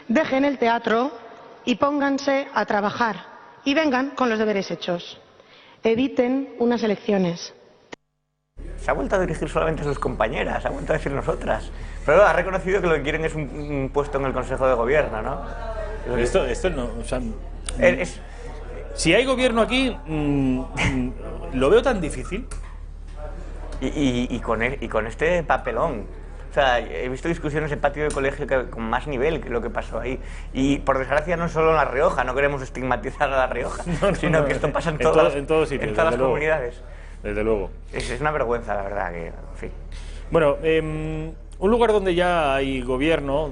dejen el teatro y pónganse a trabajar y vengan con los deberes hechos. Eviten unas elecciones. Se ha vuelto a dirigir solamente a sus compañeras, ha vuelto a decir nosotras. Pero ha reconocido que lo que quieren es un puesto en el Consejo de Gobierno, ¿no? Esto no... O sea, si hay gobierno aquí, lo veo tan difícil. Y con este papelón. O sea, he visto discusiones en patio de colegio con más nivel que lo que pasó ahí. Y por desgracia no solo en La Rioja, no queremos estigmatizar a La Rioja, sino que esto pasa en todos sitios, en todas las comunidades. Desde luego. Es una vergüenza, la verdad, que, en fin. Bueno, un lugar donde ya hay gobierno,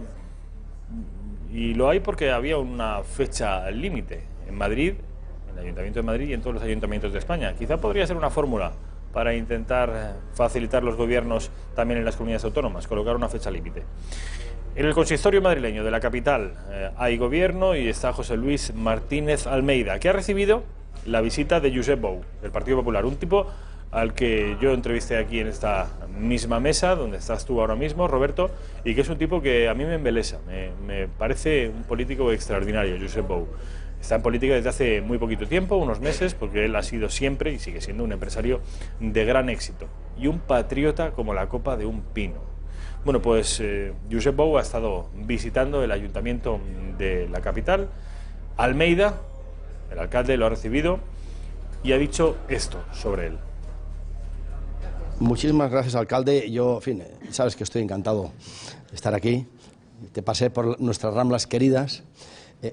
y lo hay porque había una fecha límite. En Madrid, el Ayuntamiento de Madrid y en todos los ayuntamientos de España. Quizá podría ser una fórmula para intentar facilitar los gobiernos también en las comunidades autónomas, colocar una fecha límite. En el consistorio madrileño de la capital hay gobierno y está José Luis Martínez Almeida, que ha recibido la visita de Josep Bou, del Partido Popular, un tipo al que yo entrevisté aquí en esta misma mesa, donde estás tú ahora mismo, Roberto, y que es un tipo que a mí me embelesa, me parece un político extraordinario, Josep Bou. Está en política desde hace muy poquito tiempo, unos meses, porque él ha sido siempre y sigue siendo un empresario de gran éxito y un patriota como la copa de un pino. Bueno, pues Josep Bou ha estado visitando el ayuntamiento de la capital. Almeida, el alcalde, lo ha recibido y ha dicho esto sobre él. Muchísimas gracias, alcalde. Yo, en fin, sabes que estoy encantado de estar aquí. Te pasé por nuestras Ramblas queridas.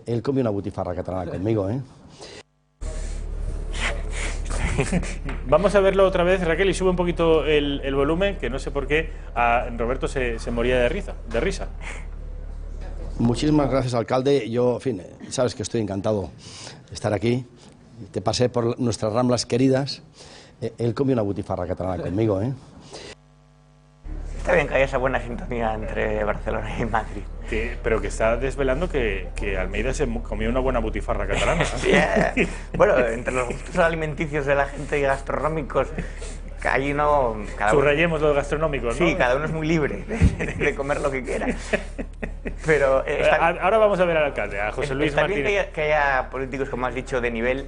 Él comió una butifarra catalana conmigo, ¿eh? Vamos a verlo otra vez, Raquel, y sube un poquito el volumen, que no sé por qué a Roberto se moría de risa. Muchísimas gracias, alcalde. Yo, en fin, sabes que estoy encantado de estar aquí. Te pasé por nuestras Ramblas queridas. Él comió una butifarra catalana conmigo, ¿eh? Está bien que haya esa buena sintonía entre Barcelona y Madrid. Pero que está desvelando que Almeida se comió una buena butifarra catalana. Yeah. Bueno, entre los gustos alimenticios de la gente y gastronómicos, ahí no... Subrayemos los gastronómicos, ¿no? Sí, cada uno es muy libre de comer lo que quiera. Pero ahora vamos a ver al alcalde, a José Luis Martínez. Está bien que haya políticos, como has dicho, de nivel,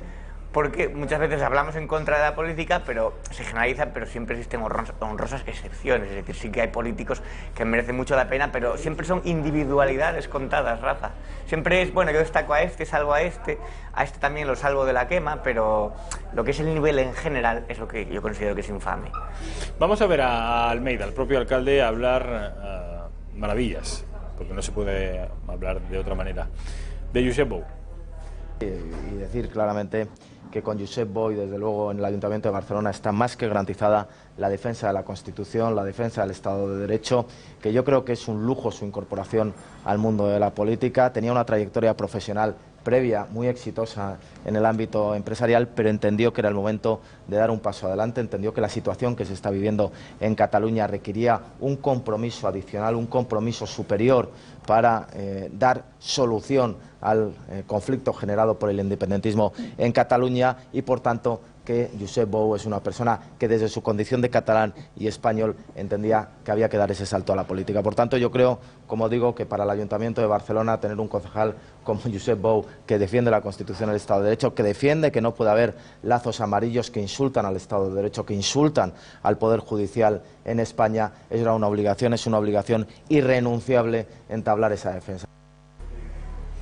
porque muchas veces hablamos en contra de la política, pero se generaliza, pero siempre existen honrosas excepciones. Es decir, sí que hay políticos que merecen mucho la pena, pero siempre son individualidades contadas, Rafa. Siempre es, bueno, yo destaco a este, salvo a este también lo salvo de la quema, pero lo que es el nivel en general es lo que yo considero que es infame. Vamos a ver a Almeida, al propio alcalde, hablar maravillas, porque no se puede hablar de otra manera, de Josep Bou. Y decir claramente que con Josep Bou, desde luego, en el Ayuntamiento de Barcelona está más que garantizada la defensa de la Constitución, la defensa del Estado de Derecho, que yo creo que es un lujo su incorporación al mundo de la política. Tenía una trayectoria profesional previa muy exitosa en el ámbito empresarial, pero entendió que era el momento de dar un paso adelante, entendió que la situación que se está viviendo en Cataluña requería un compromiso adicional, un compromiso superior para dar solución al conflicto generado por el independentismo en Cataluña y, por tanto, que Josep Bou es una persona que desde su condición de catalán y español entendía que había que dar ese salto a la política. Por tanto, yo creo, como digo, que para el Ayuntamiento de Barcelona tener un concejal como Josep Bou, que defiende la Constitución y el Estado de Derecho, que defiende que no puede haber lazos amarillos que insultan al Estado de Derecho, que insultan al Poder Judicial en España, es una obligación irrenunciable entablar esa defensa.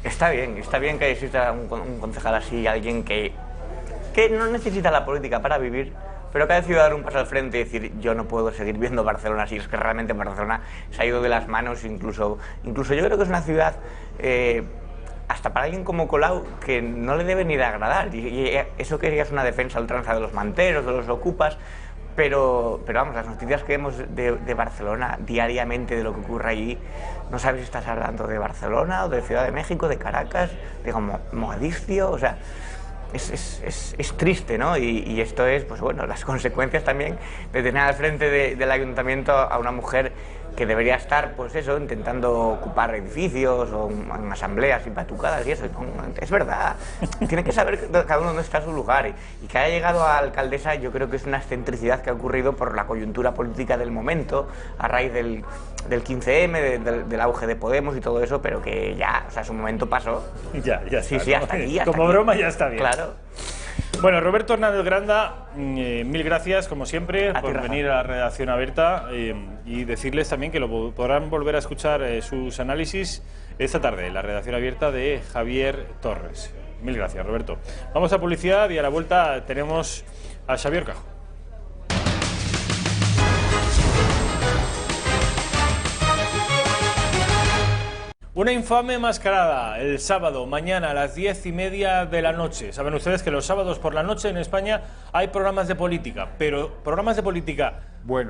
Está bien que exista un concejal así, alguien que no necesita la política para vivir, pero que ha decidido dar un paso al frente y decir, yo no puedo seguir viendo Barcelona así, es que realmente Barcelona se ha ido de las manos, incluso yo creo que es una ciudad, hasta para alguien como Colau, que no le debe ni de agradar, y eso que es una defensa a ultranza de los manteros, de los ocupas, pero vamos, las noticias que vemos de Barcelona diariamente, de lo que ocurre allí, no sabes si estás hablando de Barcelona o de Ciudad de México, de Caracas, de Mogadiscio, o sea... Es triste, ¿no? Y esto es, pues bueno, las consecuencias también de tener al frente del ayuntamiento a una mujer que debería estar, pues eso, intentando ocupar edificios o en asambleas y patucadas y eso. Es verdad, tiene que saber cada uno dónde está su lugar. Y que haya llegado a alcaldesa, yo creo que es una excentricidad que ha ocurrido por la coyuntura política del momento, a raíz del 15M, del auge de Podemos y todo eso, pero que ya, o sea, su momento pasó. Ya sí, está, hasta aquí. Como broma ya está bien. Claro. Bueno, Roberto Hernández Granda, mil gracias, como siempre, por venir a la redacción abierta y decirles también que lo podrán volver a escuchar sus análisis esta tarde en la redacción abierta de Javier Torres. Mil gracias, Roberto. Vamos a publicidad y a la vuelta tenemos a Xavier Cajo. Una infame mascarada el sábado, mañana a las 10:30 de la noche. Saben ustedes que los sábados por la noche en España hay programas de política, pero programas de política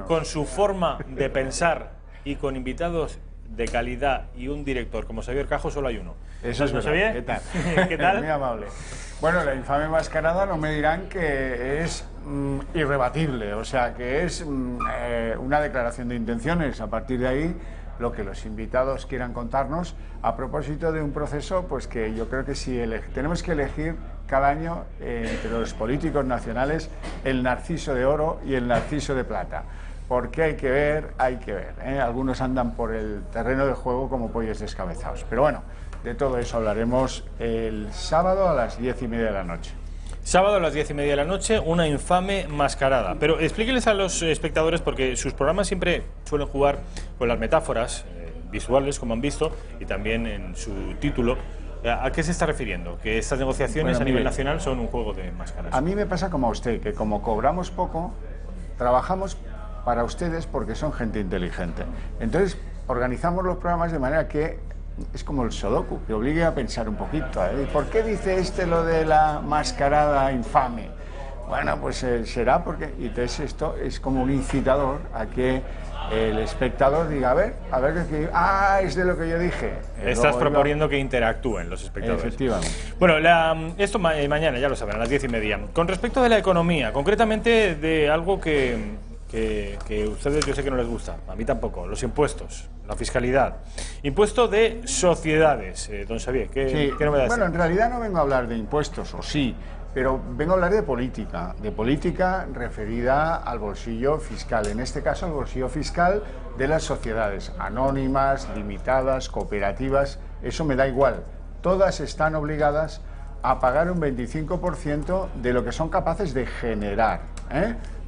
con su forma de pensar y con invitados de calidad y un director como Xavier Cajo solo hay uno. Eso es verdad. Xavier? ¿Qué tal? ¿Qué tal? Muy amable. Bueno, la infame mascarada no me dirán que es irrebatible, o sea, que es una declaración de intenciones. A partir de ahí, lo que los invitados quieran contarnos a propósito de un proceso, pues que yo creo que si tenemos que elegir cada año entre los políticos nacionales el narciso de oro y el narciso de plata. Porque hay que ver, ¿eh? Algunos andan por el terreno de juego como pollos descabezados. Pero bueno, de todo eso hablaremos el sábado a las 10:30 de la noche. Sábado a las 10:30 de la noche, una infame mascarada. Pero explíquenles a los espectadores, porque sus programas siempre suelen jugar con las metáforas visuales, como han visto, y también en su título. ¿A qué se está refiriendo? Que estas negociaciones a nivel nacional son un juego de máscaras. A mí me pasa como a usted, que como cobramos poco, trabajamos para ustedes porque son gente inteligente. Entonces, organizamos los programas de manera que es como el Sudoku, que obligue a pensar un poquito. ¿Y por qué dice lo de la mascarada infame? Bueno, pues será porque... Y entonces esto es como un incitador a que el espectador diga, a ver, es de lo que yo dije. Estás proponiendo que interactúen los espectadores. Efectivamente. Bueno, esto mañana, ya lo saben, a las 10:30. Con respecto de la economía, concretamente de algo que ustedes yo sé que no les gusta, a mí tampoco, los impuestos, la fiscalidad. Impuesto de sociedades, don Xavier, ¿qué novedades? Bueno, en realidad no vengo a hablar de impuestos, o sí, pero vengo a hablar de política referida al bolsillo fiscal, en este caso al bolsillo fiscal de las sociedades anónimas, limitadas, cooperativas, eso me da igual, todas están obligadas a pagar un 25% de lo que son capaces de generar,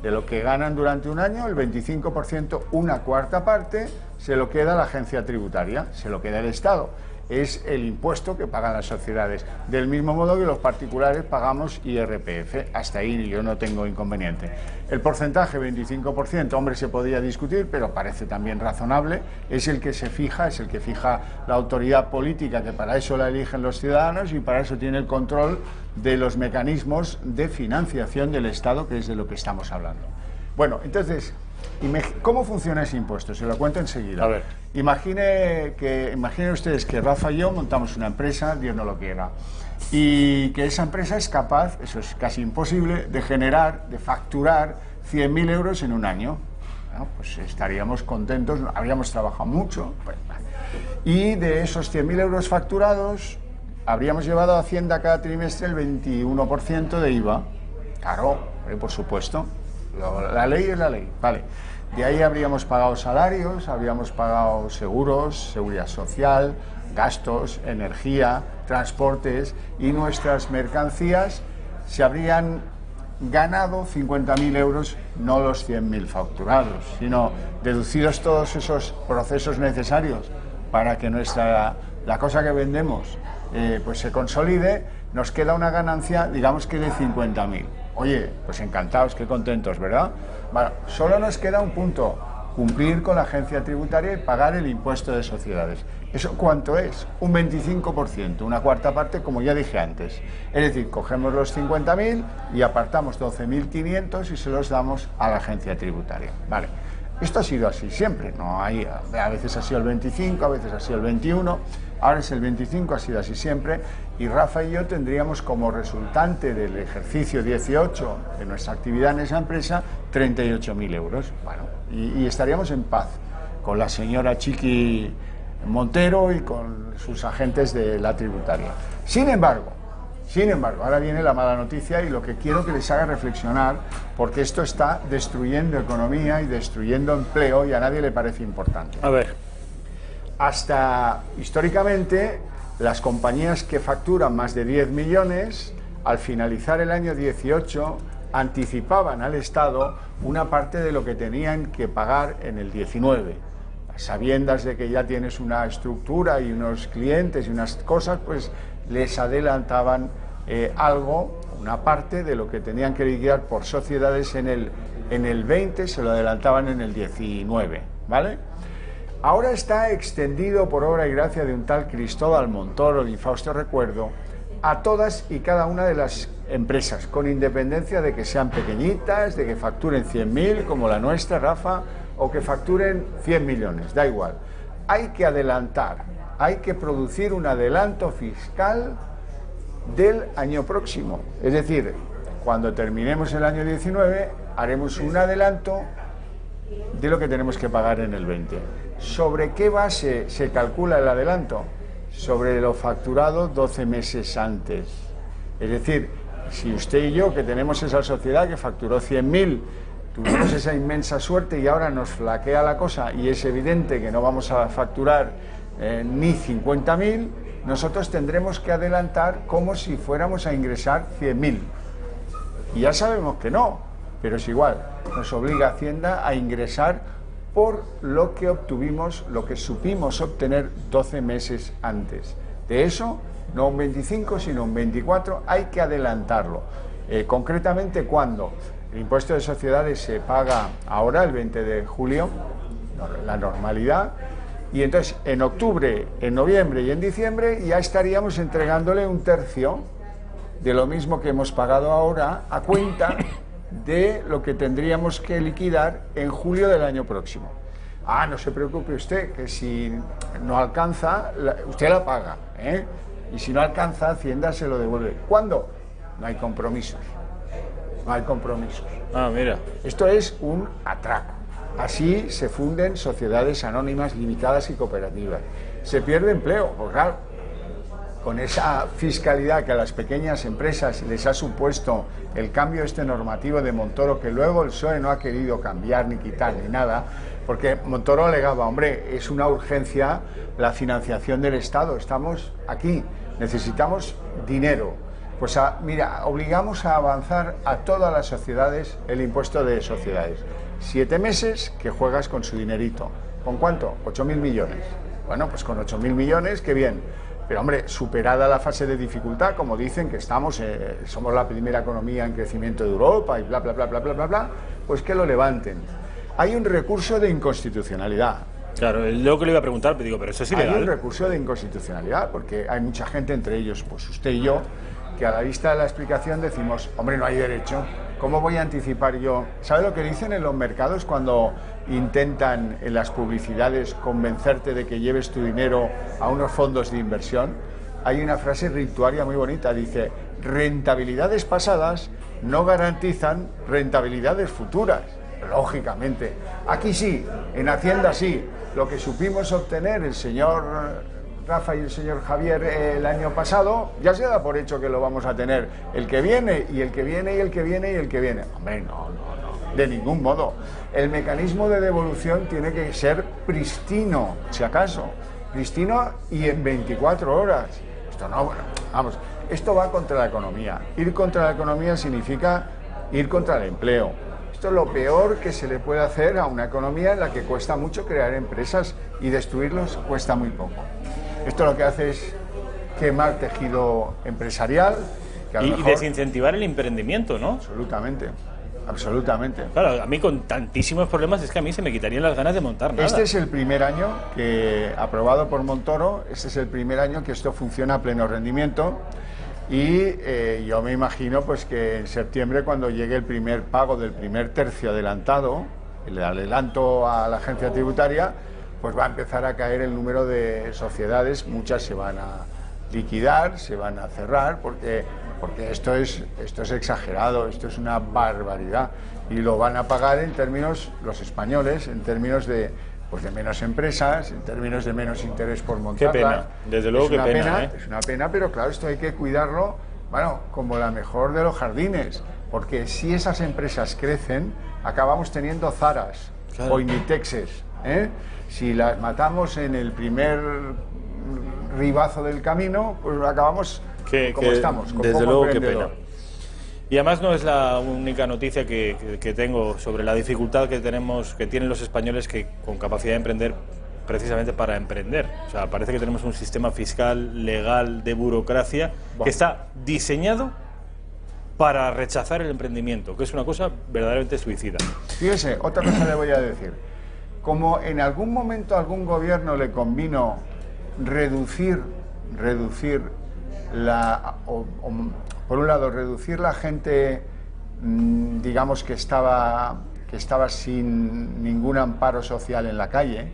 de lo que ganan durante un año, el 25%, una cuarta parte, se lo queda la agencia tributaria, se lo queda el Estado. Es el impuesto que pagan las sociedades, del mismo modo que los particulares pagamos IRPF. Hasta ahí yo no tengo inconveniente. El porcentaje, 25%, hombre, se podía discutir, pero parece también razonable, es el que se fija, es el que fija la autoridad política, que para eso la eligen los ciudadanos y para eso tiene el control de los mecanismos de financiación del Estado, que es de lo que estamos hablando. Bueno, entonces, ¿cómo funciona ese impuesto? Se lo cuento enseguida. A ver. Imaginen ustedes que Rafa y yo montamos una empresa, Dios no lo quiera, y que esa empresa es capaz, eso es casi imposible, de facturar 100.000 euros en un año. Bueno, pues estaríamos contentos, habríamos trabajado mucho, y de esos 100.000 euros facturados, habríamos llevado a Hacienda cada trimestre el 21% de IVA. Claro, por supuesto. La ley es la ley, vale. De ahí habríamos pagado salarios, habríamos pagado seguros, seguridad social, gastos, energía, transportes, y nuestras mercancías se habrían ganado 50.000 euros, no los 100.000 facturados, sino deducidos todos esos procesos necesarios para que la cosa que vendemos pues se consolide, nos queda una ganancia, digamos que de 50.000. Oye, pues encantados, qué contentos, ¿verdad? Bueno, solo nos queda un punto, cumplir con la agencia tributaria y pagar el impuesto de sociedades. ¿Eso cuánto es? Un 25%, una cuarta parte, como ya dije antes. Es decir, cogemos los 50.000 y apartamos 12.500 y se los damos a la agencia tributaria. Vale. Esto ha sido así siempre, ¿no? A veces ha sido el 25, a veces ha sido el 21, ahora es el 25, ha sido así siempre, y Rafa y yo tendríamos como resultante del ejercicio 18 de nuestra actividad en esa empresa 38.000 euros. Bueno, y estaríamos en paz con la señora Chiqui Montero y con sus agentes de la tributaria. Sin embargo, ahora viene la mala noticia y lo que quiero que les haga reflexionar, porque esto está destruyendo economía y destruyendo empleo y a nadie le parece importante. A ver. Hasta históricamente, las compañías que facturan más de 10 millones, al finalizar el año 18, anticipaban al Estado una parte de lo que tenían que pagar en el 19. Sabiendas de que ya tienes una estructura y unos clientes y unas cosas, pues les adelantaban algo, una parte de lo que tenían que liquidar por sociedades en el 20, se lo adelantaban en el 19, ¿vale? Ahora está extendido por obra y gracia de un tal Cristóbal Montoro, de infausto recuerdo, a todas y cada una de las empresas, con independencia de que sean pequeñitas, de que facturen 100.000, como la nuestra, Rafa, o que facturen 100 millones, da igual. hay que adelantar, hay que producir un adelanto fiscal del año próximo. Es decir, cuando terminemos el año 19, haremos un adelanto de lo que tenemos que pagar en el 20. ¿Sobre qué base se calcula el adelanto? Sobre lo facturado 12 meses antes. Es decir, si usted y yo, que tenemos esa sociedad que facturó 100.000, tuvimos esa inmensa suerte y ahora nos flaquea la cosa y es evidente que no vamos a facturar ni 50.000, nosotros tendremos que adelantar como si fuéramos a ingresar 100.000. Y ya sabemos que no, pero es igual, nos obliga Hacienda a ingresar por lo que obtuvimos, lo que supimos obtener 12 meses antes. De eso, no un 25, sino un 24, hay que adelantarlo. Concretamente, ¿cuándo? El impuesto de sociedades se paga ahora, el 20 de julio, la normalidad, y entonces en octubre, en noviembre y en diciembre ya estaríamos entregándole un tercio de lo mismo que hemos pagado ahora a cuenta de lo que tendríamos que liquidar en julio del año próximo. Ah, no se preocupe usted, que si no alcanza, usted la paga, ¿eh? Y si no alcanza, Hacienda se lo devuelve. ¿Cuándo? No hay compromisos. No hay compromisos. Ah, mira. Esto es un atraco. Así se funden sociedades anónimas, limitadas y cooperativas. Se pierde empleo, porque claro, con esa fiscalidad que a las pequeñas empresas les ha supuesto el cambio normativo de Montoro, que luego el PSOE no ha querido cambiar ni quitar ni nada, porque Montoro alegaba, hombre, es una urgencia la financiación del Estado, estamos aquí, necesitamos dinero. Pues mira, obligamos a avanzar a todas las sociedades el impuesto de sociedades. 7 meses que juegas con su dinerito. ¿Con cuánto? 8.000 millones. Bueno, pues con 8.000 millones, qué bien. Pero hombre, superada la fase de dificultad, como dicen que estamos, somos la primera economía en crecimiento de Europa y bla, bla, bla, bla, bla, bla, bla, pues que lo levanten. Hay un recurso de inconstitucionalidad. Claro, es lo que le iba a preguntar, pero digo, pero eso es ilegal. Hay un recurso de inconstitucionalidad, porque hay mucha gente, entre ellos, pues usted y yo, que a la vista de la explicación decimos, hombre, no hay derecho, ¿cómo voy a anticipar yo? ¿Sabe lo que dicen en los mercados cuando intentan en las publicidades convencerte de que lleves tu dinero a unos fondos de inversión? Hay una frase rituaria muy bonita, dice, rentabilidades pasadas no garantizan rentabilidades futuras. Lógicamente, aquí sí, en Hacienda sí, lo que supimos obtener el señor Rafa y el señor Javier el año pasado, ya se da por hecho que lo vamos a tener el que viene, y el que viene, y el que viene, y el que viene. Hombre, no, de ningún modo. El mecanismo de devolución tiene que ser pristino, si acaso, pristino y en 24 horas. Esto no, bueno, vamos, esto va contra la economía. Ir contra la economía significa ir contra el empleo. Esto es lo peor que se le puede hacer a una economía en la que cuesta mucho crear empresas y destruirlos cuesta muy poco. Esto lo que hace es quemar tejido empresarial. Que y desincentivar el emprendimiento, ¿no? Absolutamente, absolutamente. Claro, a mí con tantísimos problemas es que a mí se me quitarían las ganas de montar nada. Este es el primer año que, aprobado por Montoro, este es el primer año que esto funciona a pleno rendimiento. Y yo me imagino pues que en septiembre, cuando llegue el primer pago del primer tercio adelantado, el adelanto a la agencia tributaria, pues va a empezar a caer el número de sociedades, muchas se van a liquidar, se van a cerrar, porque esto es exagerado, esto es una barbaridad, y lo van a pagar en términos, los españoles, en términos de menos empresas, en términos de menos interés por montarlas. Qué pena, desde luego qué pena, ¿eh? Es una pena, pero claro, esto hay que cuidarlo, bueno, como la mejor de los jardines, porque si esas empresas crecen, acabamos teniendo Zaras, claro, o Inditexes, ¿eh? Si las matamos en el primer ribazo del camino, pues acabamos como estamos, con desde poco luego emprendedor. qué pena. Y además no es la única noticia que tengo sobre la dificultad que tienen los españoles con capacidad de emprender, precisamente para emprender. O sea, parece que tenemos un sistema fiscal, legal, de burocracia, que está diseñado para rechazar el emprendimiento, que es una cosa verdaderamente suicida. Fíjese, otra cosa le voy a decir. Como en algún momento a algún gobierno le convino reducir por un lado, reducir la gente, digamos, que estaba sin ningún amparo social en la calle,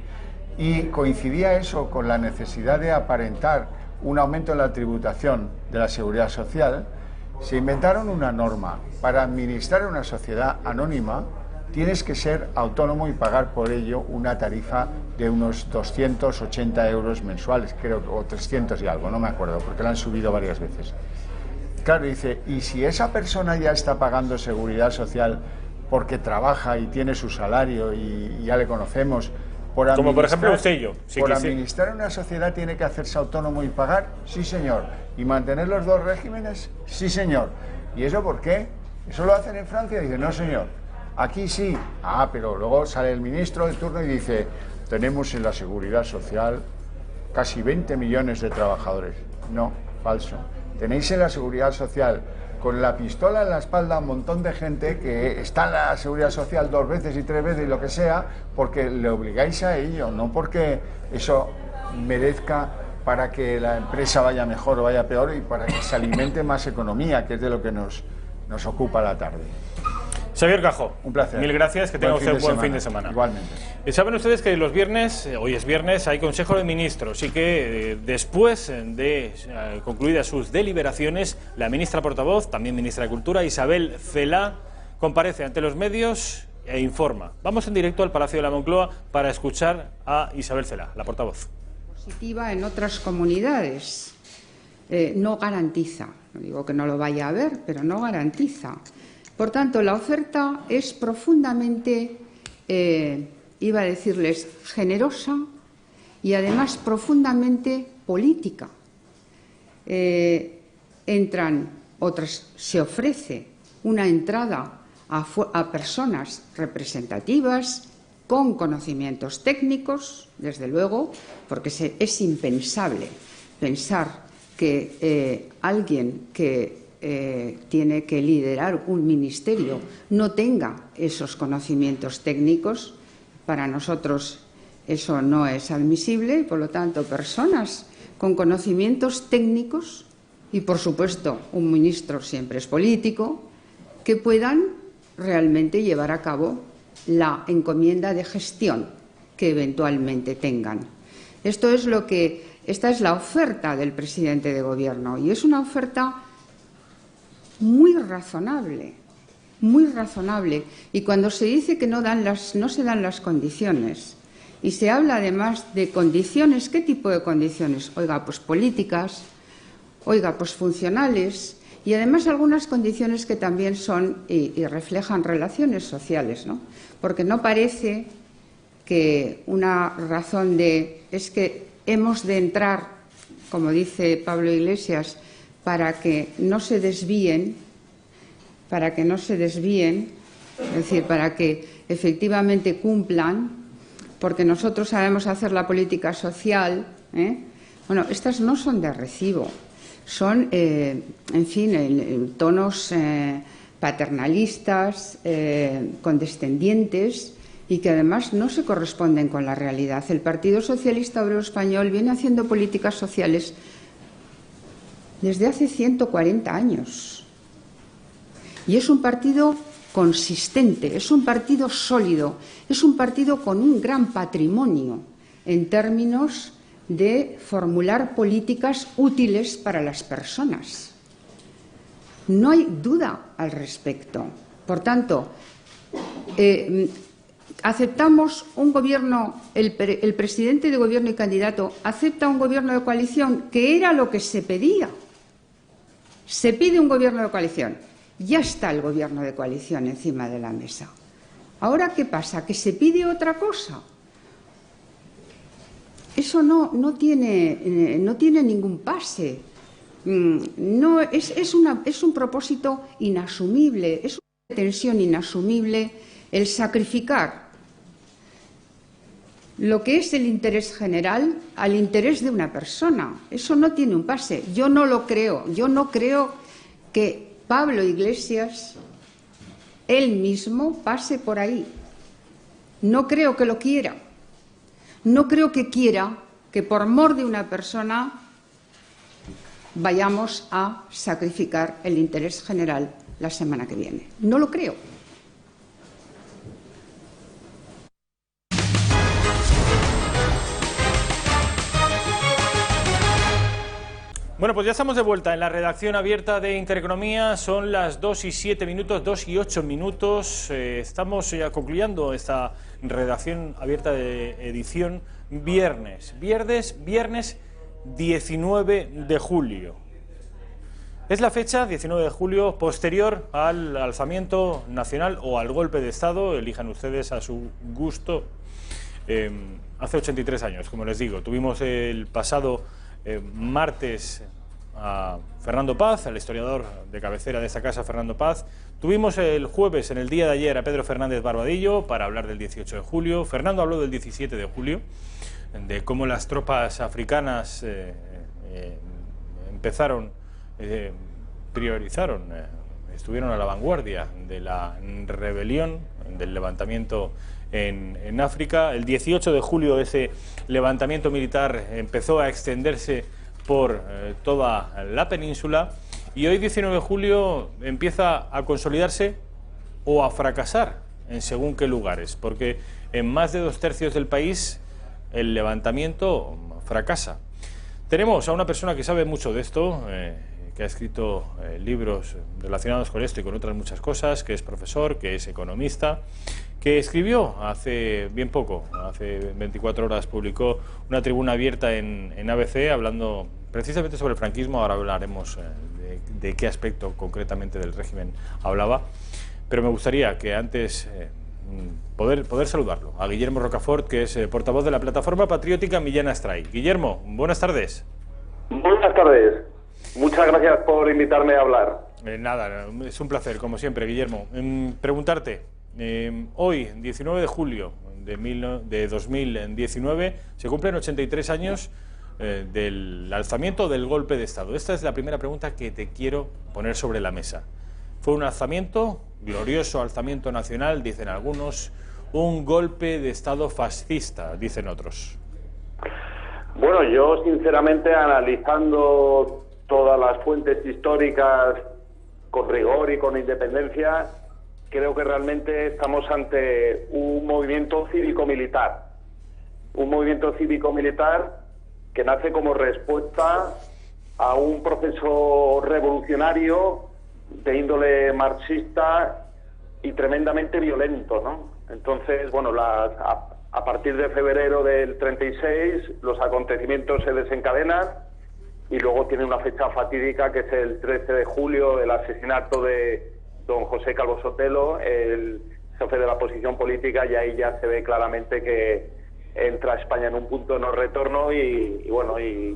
y coincidía eso con la necesidad de aparentar un aumento en la tributación de la seguridad social, se inventaron una norma. Para administrar una sociedad anónima tienes que ser autónomo y pagar por ello una tarifa de unos 280 euros mensuales, creo, o 300 y algo, no me acuerdo, porque la han subido varias veces. Claro, dice, y si esa persona ya está pagando seguridad social porque trabaja y tiene su salario y ya le conocemos, como por ejemplo usted y yo. Por administrar una sociedad tiene que hacerse autónomo y pagar, sí señor. ¿Y mantener los dos regímenes? Sí señor. ¿Y eso por qué? ¿Eso lo hacen en Francia? Dice, no señor. Aquí sí. Ah, pero luego sale el ministro de turno y dice, tenemos en la seguridad social casi 20 millones de trabajadores. No, falso. Tenéis en la seguridad social con la pistola en la espalda a un montón de gente que está en la seguridad social 2 veces y 3 veces y lo que sea, porque le obligáis a ello, no porque eso merezca para que la empresa vaya mejor o vaya peor y para que se alimente más economía, que es de lo que nos ocupa la tarde. Xavier Cajo, un placer. Mil gracias, que tenga usted un buen fin de semana. Igualmente. Saben ustedes que los viernes, hoy es viernes, hay Consejo de Ministros y que después de concluidas sus deliberaciones, la ministra portavoz, también ministra de Cultura, Isabel Celaá, comparece ante los medios e informa. Vamos en directo al Palacio de la Moncloa para escuchar a Isabel Celaá, la portavoz. Positiva en otras comunidades no garantiza, no digo que no lo vaya a haber, pero no garantiza. Por tanto, la oferta es profundamente, iba a decirles, generosa y además profundamente política. Entran otras, se ofrece una entrada a personas representativas con conocimientos técnicos, desde luego, porque es impensable pensar que alguien que tiene que liderar un ministerio no tenga esos conocimientos técnicos. Para nosotros eso no es admisible y, por lo tanto, personas con conocimientos técnicos y, por supuesto, un ministro siempre es político, que puedan realmente llevar a cabo la encomienda de gestión que eventualmente tengan. Esta es la oferta del presidente de Gobierno y es una oferta muy razonable, muy razonable. Y cuando se dice que no se dan las condiciones y se habla además de condiciones, ¿qué tipo de condiciones? Oiga, pues políticas, oiga, pues funcionales y además algunas condiciones que también son y reflejan relaciones sociales, ¿no? Porque no parece que una razón es que hemos de entrar, como dice Pablo Iglesias, para que no se desvíen, es decir, para que efectivamente cumplan, porque nosotros sabemos hacer la política social. Bueno, estas no son de recibo, son, en fin, en tonos paternalistas, condescendientes y que además no se corresponden con la realidad. El Partido Socialista Obrero Español viene haciendo políticas sociales desde hace 140 años. Y es un partido consistente, es un partido sólido, es un partido con un gran patrimonio en términos de formular políticas útiles para las personas. No hay duda al respecto. Por tanto, aceptamos un gobierno, el presidente de gobierno y candidato acepta un gobierno de coalición, que era lo que se pedía. Se pide un gobierno de coalición. Ya está el gobierno de coalición encima de la mesa. ¿Ahora qué pasa? ¿Que se pide otra cosa? Eso no tiene ningún pase. No, es un propósito inasumible, es una tensión inasumible el sacrificar lo que es el interés general al interés de una persona. Eso no tiene un pase. Yo no lo creo. Yo no creo que Pablo Iglesias, él mismo, pase por ahí. No creo que lo quiera. No creo que quiera que por mor de una persona vayamos a sacrificar el interés general la semana que viene. No lo creo. Bueno, pues ya estamos de vuelta en la redacción abierta de Intereconomía. Son las 2 y 7 minutos, 2 y 8 minutos. Estamos ya concluyendo esta redacción abierta de edición viernes 19 de julio. Es la fecha, 19 de julio, posterior al alzamiento nacional o al golpe de Estado, elijan ustedes a su gusto, hace 83 años, como les digo. Tuvimos el pasado martes a Fernando Paz, al historiador de cabecera de esta casa, Fernando Paz. Tuvimos el jueves, en el día de ayer, a Pedro Fernández Barbadillo para hablar del 18 de julio. Fernando habló del 17 de julio, de cómo las tropas africanas estuvieron a la vanguardia de la rebelión, del levantamiento en África. El 18 de julio ese levantamiento militar empezó a extenderse por toda la península, y hoy 19 de julio empieza a consolidarse o a fracasar en según qué lugares, porque en más de 2/3 del país el levantamiento fracasa. Tenemos a una persona que sabe mucho de esto, que ha escrito libros relacionados con esto y con otras muchas cosas, que es profesor, que es economista, que escribió hace bien poco, hace 24 horas, publicó una tribuna abierta en ABC hablando precisamente sobre el franquismo. Ahora hablaremos de qué aspecto concretamente del régimen hablaba, pero me gustaría que antes poder saludarlo, a Guillermo Rocafort, que es portavoz de la plataforma patriótica Millán Astray. Guillermo, buenas tardes. Buenas tardes. Muchas gracias por invitarme a hablar. Nada, es un placer, como siempre, Guillermo. Preguntarte, hoy, 19 de julio de 2019, se cumplen 83 años del alzamiento del golpe de Estado. Esta es la primera pregunta que te quiero poner sobre la mesa. Fue un alzamiento, glorioso alzamiento nacional, dicen algunos, un golpe de Estado fascista, dicen otros. Bueno, yo sinceramente, analizando todas las fuentes históricas con rigor y con independencia, creo que realmente estamos ante un movimiento cívico-militar. Un movimiento cívico-militar que nace como respuesta a un proceso revolucionario de índole marxista y tremendamente violento, ¿no? Entonces, bueno, a partir de febrero del 36 los acontecimientos se desencadenan y luego tiene una fecha fatídica que es el 13 de julio, el asesinato de don José Calvo Sotelo, el jefe de la oposición política, y ahí ya se ve claramente que entra España en un punto de no retorno y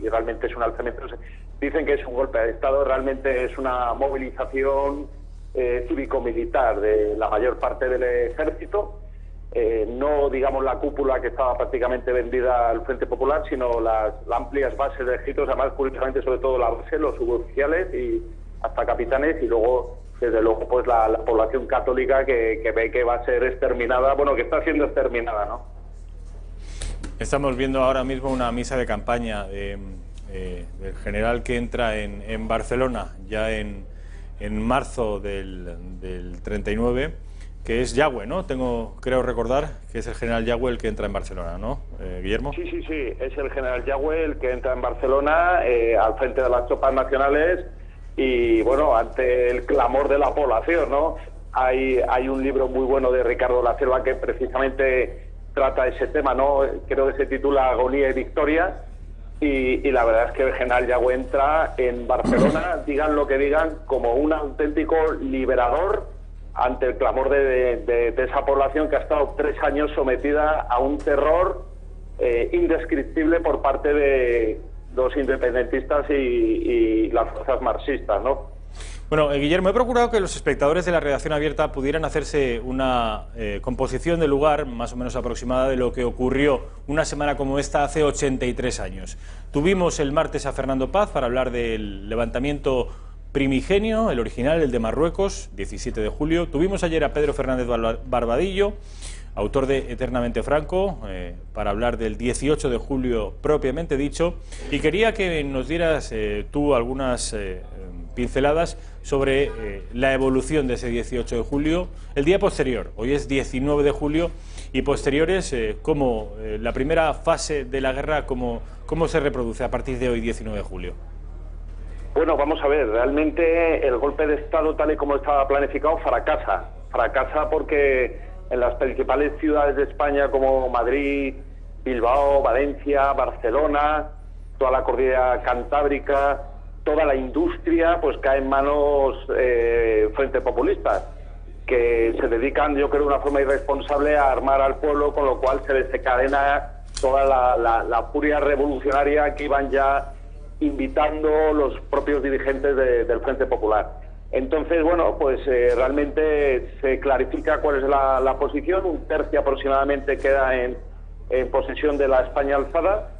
realmente es un alzamiento. Dicen que es un golpe de Estado, realmente es una movilización cívico-militar de la mayor parte del ejército, no digamos la cúpula que estaba prácticamente vendida al Frente Popular, sino las amplias bases de ejércitos, además curiosamente sobre todo la base, los suboficiales y hasta capitanes, y luego desde luego pues la población católica que ve que va a ser exterminada, bueno, que está siendo exterminada, ¿no? Estamos viendo ahora mismo una misa de campaña del general que entra en Barcelona ya en marzo del 39, que es Yagüe, ¿no? Creo recordar que es el general Yagüe el que entra en Barcelona, ¿no, Guillermo? Sí, es el general Yagüe el que entra en Barcelona al frente de las tropas nacionales y, bueno, ante el clamor de la población, ¿no? Hay un libro muy bueno de Ricardo La Selva que precisamente trata ese tema, ¿no? Creo que se titula Agonía y Victoria, y la verdad es que el general Yagüe entra en Barcelona, digan lo que digan, como un auténtico liberador ante el clamor de esa población que ha estado 3 años sometida a un terror indescriptible por parte de los independentistas y las fuerzas marxistas, ¿no? Bueno, Guillermo, he procurado que los espectadores de la redacción abierta pudieran hacerse una composición de lugar más o menos aproximada de lo que ocurrió una semana como esta hace 83 años. Tuvimos el martes a Fernando Paz para hablar del levantamiento primigenio, el original, el de Marruecos, 17 de julio. Tuvimos ayer a Pedro Fernández Barbadillo, autor de Eternamente Franco, para hablar del 18 de julio propiamente dicho. Y quería que nos dieras tú algunas pinceladas sobre la evolución de ese 18 de julio, el día posterior. Hoy es 19 de julio y posteriores, cómo la primera fase de la guerra, cómo se reproduce a partir de hoy, 19 de julio. Bueno, vamos a ver, realmente el golpe de Estado tal y como estaba planificado fracasa. Fracasa porque en las principales ciudades de España como Madrid, Bilbao, Valencia, Barcelona, toda la cordillera cantábrica, toda la industria pues cae en manos frente populistas, que se dedican, yo creo, de una forma irresponsable a armar al pueblo, con lo cual se desencadena toda la furia revolucionaria que iban ya invitando los propios dirigentes del Frente Popular. Entonces, bueno, pues realmente se clarifica cuál es la posición. Un tercio aproximadamente queda en posesión de la España alzada,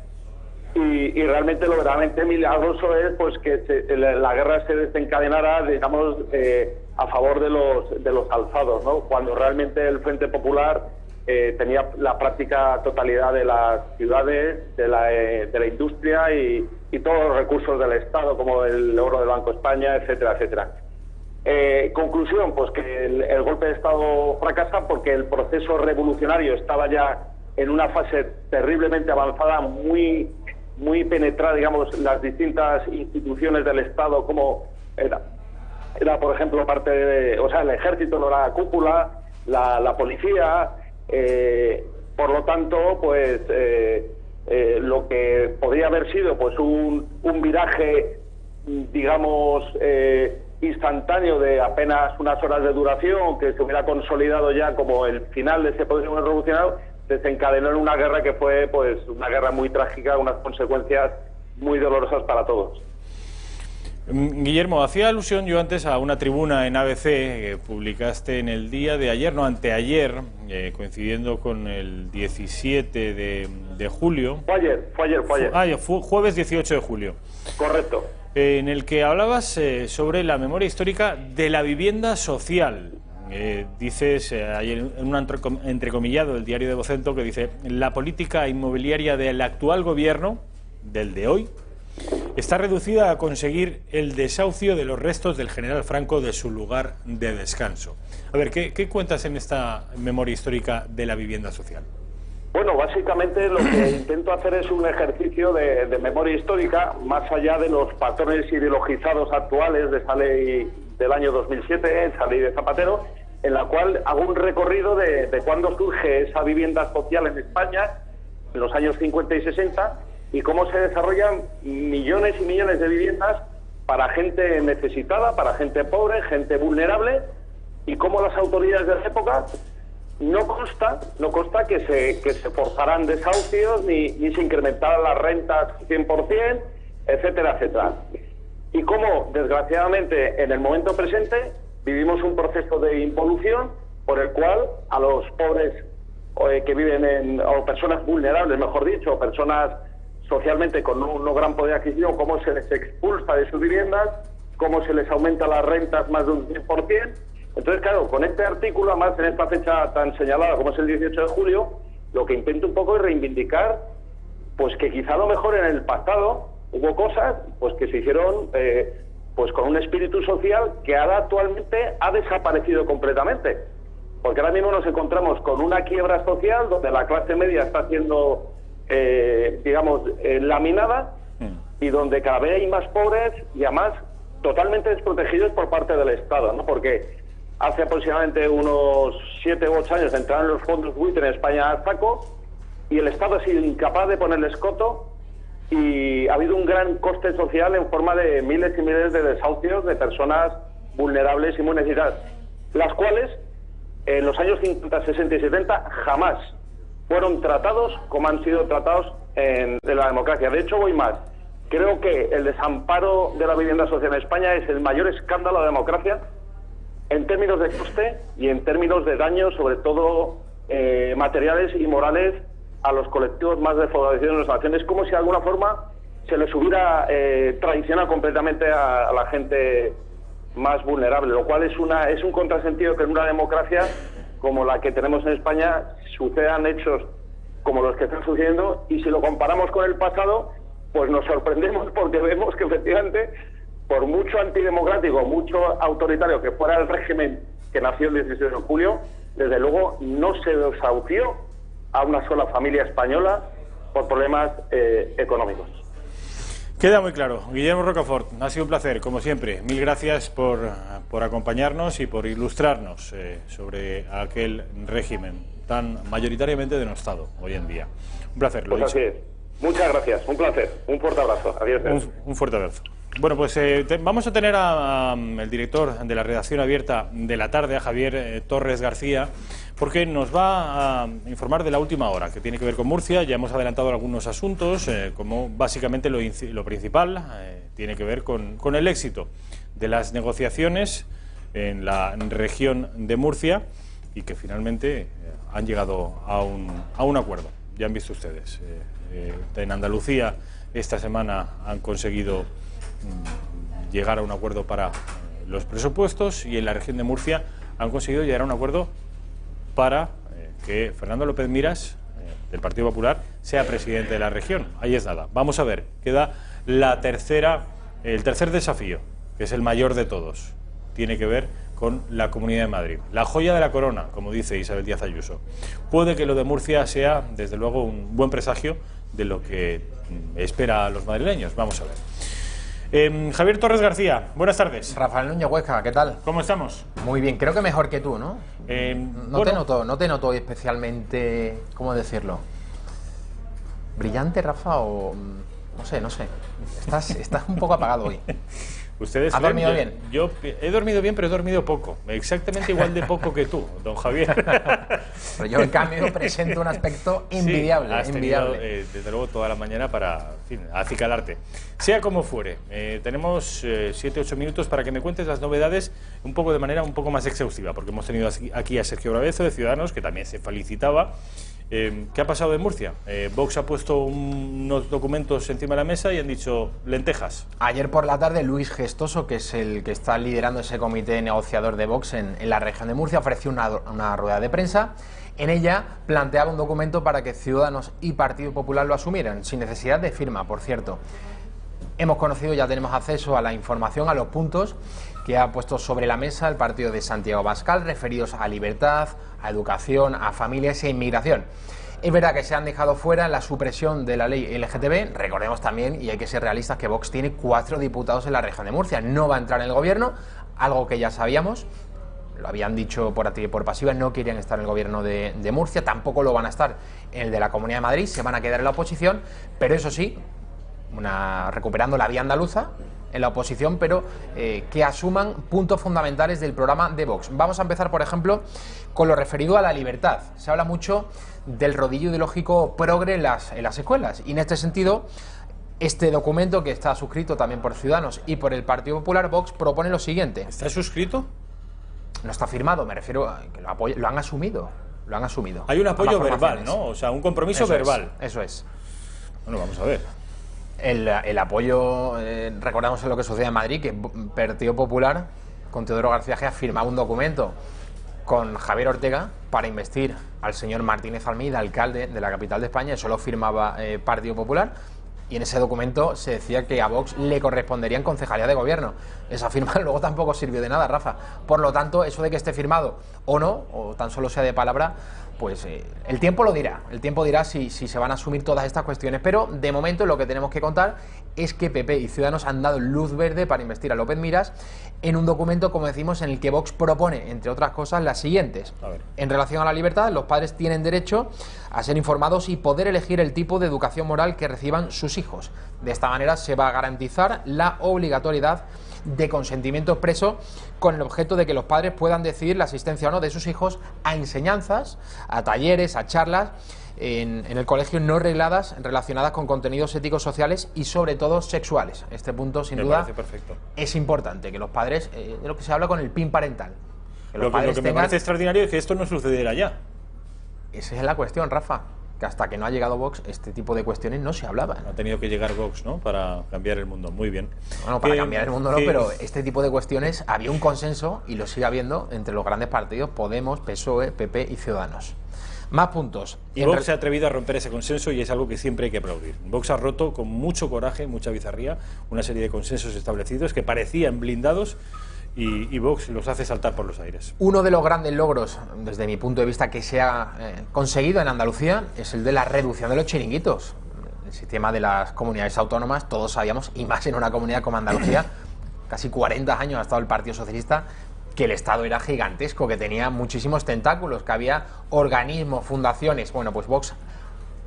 y realmente lo verdaderamente milagroso es pues que la guerra se desencadenara, digamos, a favor de los alzados, ¿no? Cuando realmente el Frente Popular tenía la práctica totalidad de las ciudades, de la industria y todos los recursos del Estado, como el oro del Banco de España, etcétera, etcétera. Conclusión, pues que el golpe de Estado fracasa porque el proceso revolucionario estaba ya en una fase terriblemente avanzada, muy penetrada, digamos, las distintas instituciones del Estado, como era por ejemplo, parte de, o sea, el ejército no era la cúpula, la policía, por lo tanto, pues lo que podría haber sido pues un viraje, digamos, instantáneo de apenas unas horas de duración, que se hubiera consolidado ya como el final de ese proceso revolucionario, desencadenó en una guerra que fue pues una guerra muy trágica, unas consecuencias muy dolorosas para todos. Guillermo, hacía alusión yo antes a una tribuna en ABC que publicaste en el día de ayer, no, anteayer, coincidiendo con el 17 de julio. Fue ayer. Fue jueves 18 de julio. Correcto. En el que hablabas sobre la memoria histórica de la vivienda social. Dices ayer en un entrecomillado del diario de Vocento que dice: la política inmobiliaria del actual gobierno, del de hoy, está reducida a conseguir el desahucio de los restos del general Franco de su lugar de descanso. A ver, ¿qué cuentas en esta memoria histórica de la vivienda social? Bueno, básicamente lo que intento hacer es un ejercicio de memoria histórica, más allá de los patrones ideologizados actuales de esa ley del año 2007, esa ley de Zapatero, en la cual hago un recorrido de cuándo surge esa vivienda social en España, en los años 50 y 60, y cómo se desarrollan millones y millones de viviendas para gente necesitada, para gente pobre, gente vulnerable, y cómo las autoridades de la época no consta que se forzaran desahucios ni se incrementaran las rentas 100%, etcétera, etcétera. Y cómo, desgraciadamente, en el momento presente vivimos un proceso de involución por el cual a los pobres que viven o personas vulnerables, mejor dicho, o personas socialmente con no gran poder adquisitivo, cómo se les expulsa de sus viviendas, cómo se les aumenta las rentas más de un 100%. Entonces, claro, con este artículo, además en esta fecha tan señalada como es el 18 de julio, lo que intento un poco es reivindicar pues que quizá a lo mejor en el pasado hubo cosas pues que se hicieron pues con un espíritu social que ahora actualmente ha desaparecido completamente. Porque ahora mismo nos encontramos con una quiebra social donde la clase media está siendo, digamos, laminada, y donde cada vez hay más pobres y además totalmente desprotegidos por parte del Estado, ¿no? Porque hace aproximadamente unos 7 u 8 años entraron los fondos buitre en España a saco y el Estado ha sido incapaz de ponerles coto, y ha habido un gran coste social en forma de miles y miles de desahucios de personas vulnerables y muy necesitadas, las cuales en los años 50, 60 y 70 jamás fueron tratados como han sido tratados en la democracia. De hecho, voy más. Creo que el desamparo de la vivienda social en España es el mayor escándalo de la democracia en términos de coste y en términos de daño, sobre todo materiales y morales, a los colectivos más desfavorecidos de nuestra nación. Es como si de alguna forma se les hubiera traicionado completamente a la gente más vulnerable, lo cual es un contrasentido que en una democracia como la que tenemos en España sucedan hechos como los que están sucediendo, y si lo comparamos con el pasado, pues nos sorprendemos porque vemos que efectivamente, por mucho antidemocrático, mucho autoritario que fuera el régimen que nació el 16 de julio, desde luego no se desahució a una sola familia española por problemas económicos. Queda muy claro. Guillermo Rocafort, ha sido un placer, como siempre. Mil gracias por acompañarnos y por ilustrarnos sobre aquel régimen tan mayoritariamente denostado hoy en día. Un placer, lo Pues dicho. así es. Muchas gracias, un placer. Un fuerte abrazo. Adiós. Un fuerte abrazo. Bueno, pues vamos a tener al director de la redacción abierta de la tarde, a Javier Torres García, porque nos va a informar de la última hora, que tiene que ver con Murcia. Ya hemos adelantado algunos asuntos, como básicamente lo principal tiene que ver con el éxito de las negociaciones en la región de Murcia y que finalmente han llegado a un acuerdo. Ya han visto ustedes, en Andalucía esta semana han conseguido llegar a un acuerdo para los presupuestos y en la región de Murcia han conseguido llegar a un acuerdo para que Fernando López Miras, del Partido Popular, sea presidente de la región. Ahí es nada. Vamos a ver, queda el tercer desafío, que es el mayor de todos. Tiene que ver con la Comunidad de Madrid. La joya de la corona, como dice Isabel Díaz Ayuso. Puede que lo de Murcia sea, desde luego, un buen presagio de lo que espera a los madrileños. Vamos a ver. Javier Torres García, buenas tardes. Rafael Núñez Huesca, ¿qué tal? ¿Cómo estamos? Muy bien, creo que mejor que tú, ¿no? No te noto especialmente, ¿cómo decirlo? ¿Brillante, Rafa? O no sé. Estás un poco apagado hoy. ¿Ustedes ¿Has dormido bien? Yo he dormido bien, pero he dormido poco. Exactamente igual de poco que tú, don Javier. Pero yo, en cambio, presento un aspecto envidiable. Sí, has tenido, desde luego, toda la mañana para, en fin, acicalarte. Sea como fuere, tenemos 7-8 minutos para que me cuentes las novedades de manera un poco más exhaustiva, porque hemos tenido aquí a Sergio Bravezo, de Ciudadanos, que también se felicitaba. ¿Qué ha pasado en Murcia? Vox ha puesto unos documentos encima de la mesa y han dicho lentejas. Ayer por la tarde, Luis Gestoso, que es el que está liderando ese comité negociador de Vox en la región de Murcia, ofreció una rueda de prensa. En ella planteaba un documento para que Ciudadanos y Partido Popular lo asumieran, sin necesidad de firma, por cierto. Hemos conocido, ya tenemos acceso a la información, a los puntos que ha puesto sobre la mesa el partido de Santiago Abascal, referidos a libertad, a educación, a familias e inmigración. Es verdad que se han dejado fuera la supresión de la ley LGTB. Recordemos también, y hay que ser realistas, que Vox tiene 4 diputados en la región de Murcia. No va a entrar en el gobierno, algo que ya sabíamos. Lo habían dicho por activa y por pasiva, no querían estar en el gobierno de Murcia, tampoco lo van a estar en el de la Comunidad de Madrid, se van a quedar en la oposición, pero eso sí, recuperando la vía andaluza en la oposición, pero que asuman puntos fundamentales del programa de Vox. Vamos a empezar, por ejemplo, con lo referido a la libertad. Se habla mucho del rodillo ideológico progre en las escuelas, y en este sentido, este documento, que está suscrito también por Ciudadanos y por el Partido Popular, Vox propone lo siguiente. ¿Está suscrito? No está firmado, me refiero a que lo han asumido. Lo han asumido. Hay un apoyo verbal, ¿no? O sea, un compromiso verbal. Eso es. Bueno, vamos a ver. El apoyo, recordamos en lo que sucede en Madrid, que el Partido Popular, con Teodoro García Gea, firmaba un documento con Javier Ortega para investir al señor Martínez Almeida, alcalde de la capital de España. Eso lo firmaba Partido Popular, y en ese documento se decía que a Vox le corresponderían concejalías de gobierno. Esa firma luego tampoco sirvió de nada, Rafa. Por lo tanto, eso de que esté firmado o no, o tan solo sea de palabra, pues el tiempo lo dirá. El tiempo dirá si se van a asumir todas estas cuestiones. Pero de momento lo que tenemos que contar es que PP y Ciudadanos han dado luz verde para investir a López Miras en un documento, como decimos, en el que Vox propone, entre otras cosas, las siguientes. En relación a la libertad, los padres tienen derecho a ser informados y poder elegir el tipo de educación moral que reciban sus hijos. De esta manera se va a garantizar la obligatoriedad de consentimiento expreso, con el objeto de que los padres puedan decidir la asistencia o no de sus hijos a enseñanzas, a talleres, a charlas en el colegio no regladas, relacionadas con contenidos éticos, sociales y sobre todo sexuales. Este punto, sin duda, es importante, que los padres, de lo que se habla con el PIN parental. Lo que me parece extraordinario es que esto no sucediera ya. Esa es la cuestión, Rafa, que hasta que no ha llegado Vox, este tipo de cuestiones no se hablaban. Ha tenido que llegar Vox, ¿no?, para cambiar el mundo. Muy bien. Bueno, para cambiar el mundo no, pero este tipo de cuestiones había un consenso, y lo sigue habiendo, entre los grandes partidos, Podemos, PSOE, PP y Ciudadanos. Más puntos. Y Vox se ha atrevido a romper ese consenso, y es algo que siempre hay que aplaudir. Vox ha roto con mucho coraje, mucha bizarría, una serie de consensos establecidos que parecían blindados, y Vox los hace saltar por los aires. Uno de los grandes logros, desde mi punto de vista, que se ha conseguido en Andalucía es el de la reducción de los chiringuitos. el sistema de las comunidades autónomas, todos sabíamos, y más en una comunidad como Andalucía, casi 40 años ha estado el Partido Socialista, que el Estado era gigantesco, que tenía muchísimos tentáculos, que había organismos, fundaciones. Bueno, pues Vox,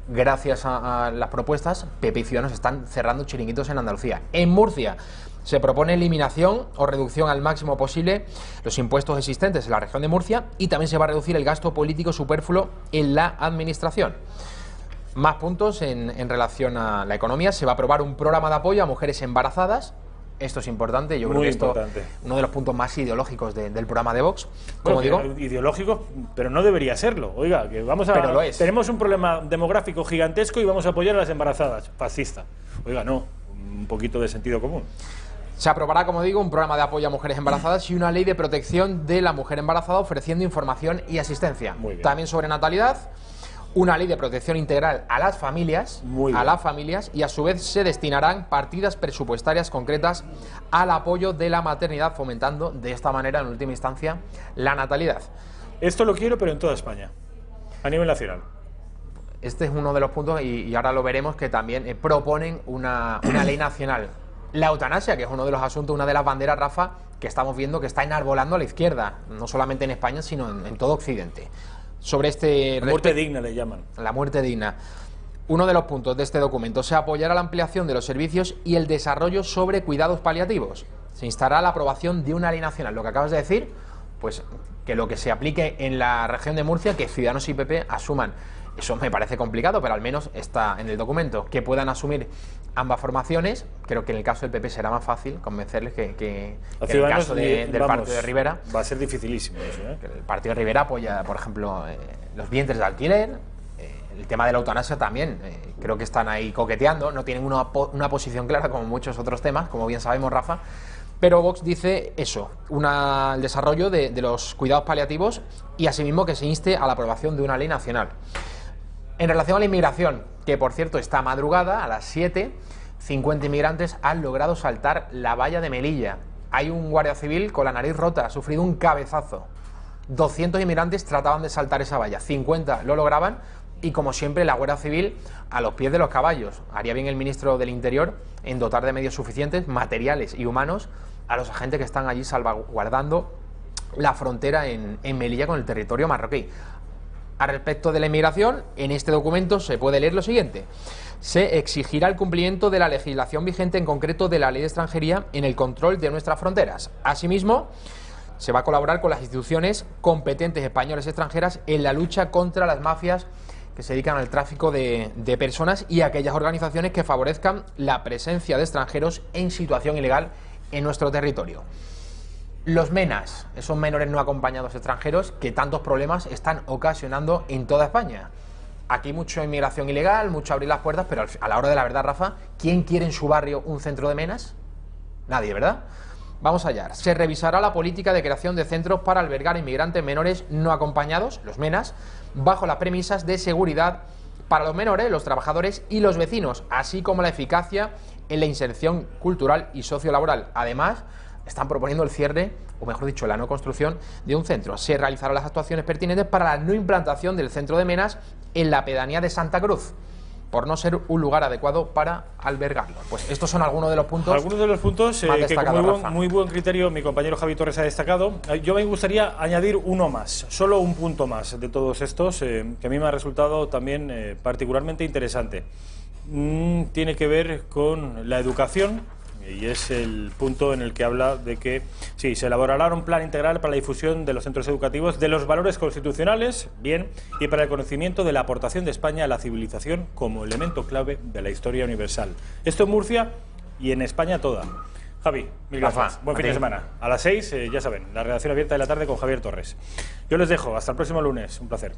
gracias a las propuestas, PP y Ciudadanos están cerrando chiringuitos en Andalucía. En Murcia se propone eliminación o reducción al máximo posible los impuestos existentes en la región de Murcia, y también se va a reducir el gasto político superfluo en la administración. Más puntos en relación a la economía. Se va a aprobar un programa de apoyo a mujeres embarazadas. Esto es importante, yo creo que esto es uno de los puntos más ideológicos del programa de Vox. Como digo, ideológico, pero no debería serlo. Oiga, que vamos a... Pero lo es. Tenemos un problema demográfico gigantesco y vamos a apoyar a las embarazadas. Fascista. Oiga, no, un poquito de sentido común. Se aprobará, como digo, un programa de apoyo a mujeres embarazadas y una ley de protección de la mujer embarazada, ofreciendo información y asistencia. También sobre natalidad, una ley de protección integral a las familias, y a su vez se destinarán partidas presupuestarias concretas al apoyo de la maternidad, fomentando de esta manera, en última instancia, la natalidad. Esto lo quiero, pero en toda España, a nivel nacional. Este es uno de los puntos, y ahora lo veremos, que también proponen una ley nacional. La eutanasia, que es uno de los asuntos, una de las banderas, Rafa, que estamos viendo que está enarbolando a la izquierda, no solamente en España, sino en todo Occidente. Sobre este... La muerte digna le llaman. La muerte digna. Uno de los puntos de este documento: se apoyará la ampliación de los servicios y el desarrollo sobre cuidados paliativos. Se instará la aprobación de una ley nacional. Lo que acabas de decir, pues que lo que se aplique en la región de Murcia, que Ciudadanos y PP asuman. Eso me parece complicado, pero al menos está en el documento. Que puedan asumir ambas formaciones. Creo que en el caso del PP será más fácil convencerles que en el caso del partido de Rivera. Va a ser dificilísimo eso, ¿eh? Que el partido de Rivera apoya, por ejemplo, los vientres de alquiler. El tema de la eutanasia también. Creo que están ahí coqueteando. No tienen una posición clara, como muchos otros temas, como bien sabemos, Rafa. Pero Vox dice eso, el desarrollo de los cuidados paliativos, y asimismo que se inste a la aprobación de una ley nacional. En relación a la inmigración, que por cierto esta madrugada a las 7, 50 inmigrantes han logrado saltar la valla de Melilla. Hay un guardia civil con la nariz rota, ha sufrido un cabezazo. 200 inmigrantes trataban de saltar esa valla, 50 lo lograban, y como siempre la Guardia Civil a los pies de los caballos. Haría bien el ministro del Interior en dotar de medios suficientes, materiales y humanos, a los agentes que están allí salvaguardando la frontera en Melilla con el territorio marroquí. A respecto de la inmigración, en este documento se puede leer lo siguiente: se exigirá el cumplimiento de la legislación vigente, en concreto de la Ley de Extranjería, en el control de nuestras fronteras. Asimismo, se va a colaborar con las instituciones competentes españolas y extranjeras en la lucha contra las mafias que se dedican al tráfico de personas y aquellas organizaciones que favorezcan la presencia de extranjeros en situación ilegal en nuestro territorio. Los MENAs, esos menores no acompañados extranjeros que tantos problemas están ocasionando en toda España. Aquí mucho inmigración ilegal, mucho abrir las puertas, pero a la hora de la verdad, Rafa, ¿quién quiere en su barrio un centro de MENAs? Nadie, ¿verdad? Vamos allá. Se revisará la política de creación de centros para albergar inmigrantes menores no acompañados, los MENAs, bajo las premisas de seguridad para los menores, los trabajadores y los vecinos, así como la eficacia en la inserción cultural y sociolaboral. Además, están proponiendo el cierre, o mejor dicho, la no construcción de un centro. Se realizarán las actuaciones pertinentes para la no implantación del centro de MENAs en la pedanía de Santa Cruz, por no ser un lugar adecuado para albergarlo. Pues estos son algunos de los puntos. Algunos de los puntos que con muy buen criterio mi compañero Javi Torres ha destacado. Yo me gustaría añadir uno más, solo un punto más de todos estos, que a mí me ha resultado también particularmente interesante. Tiene que ver con la educación, y es el punto en el que habla de que sí, se elaborará un plan integral para la difusión de los centros educativos de los valores constitucionales, bien, y para el conocimiento de la aportación de España a la civilización como elemento clave de la historia universal. Esto en Murcia y en España toda. Javi, mil gracias. Buen fin de semana. A las 6, ya saben, la redacción abierta de la tarde con Javier Torres. Yo les dejo. Hasta el próximo lunes. Un placer.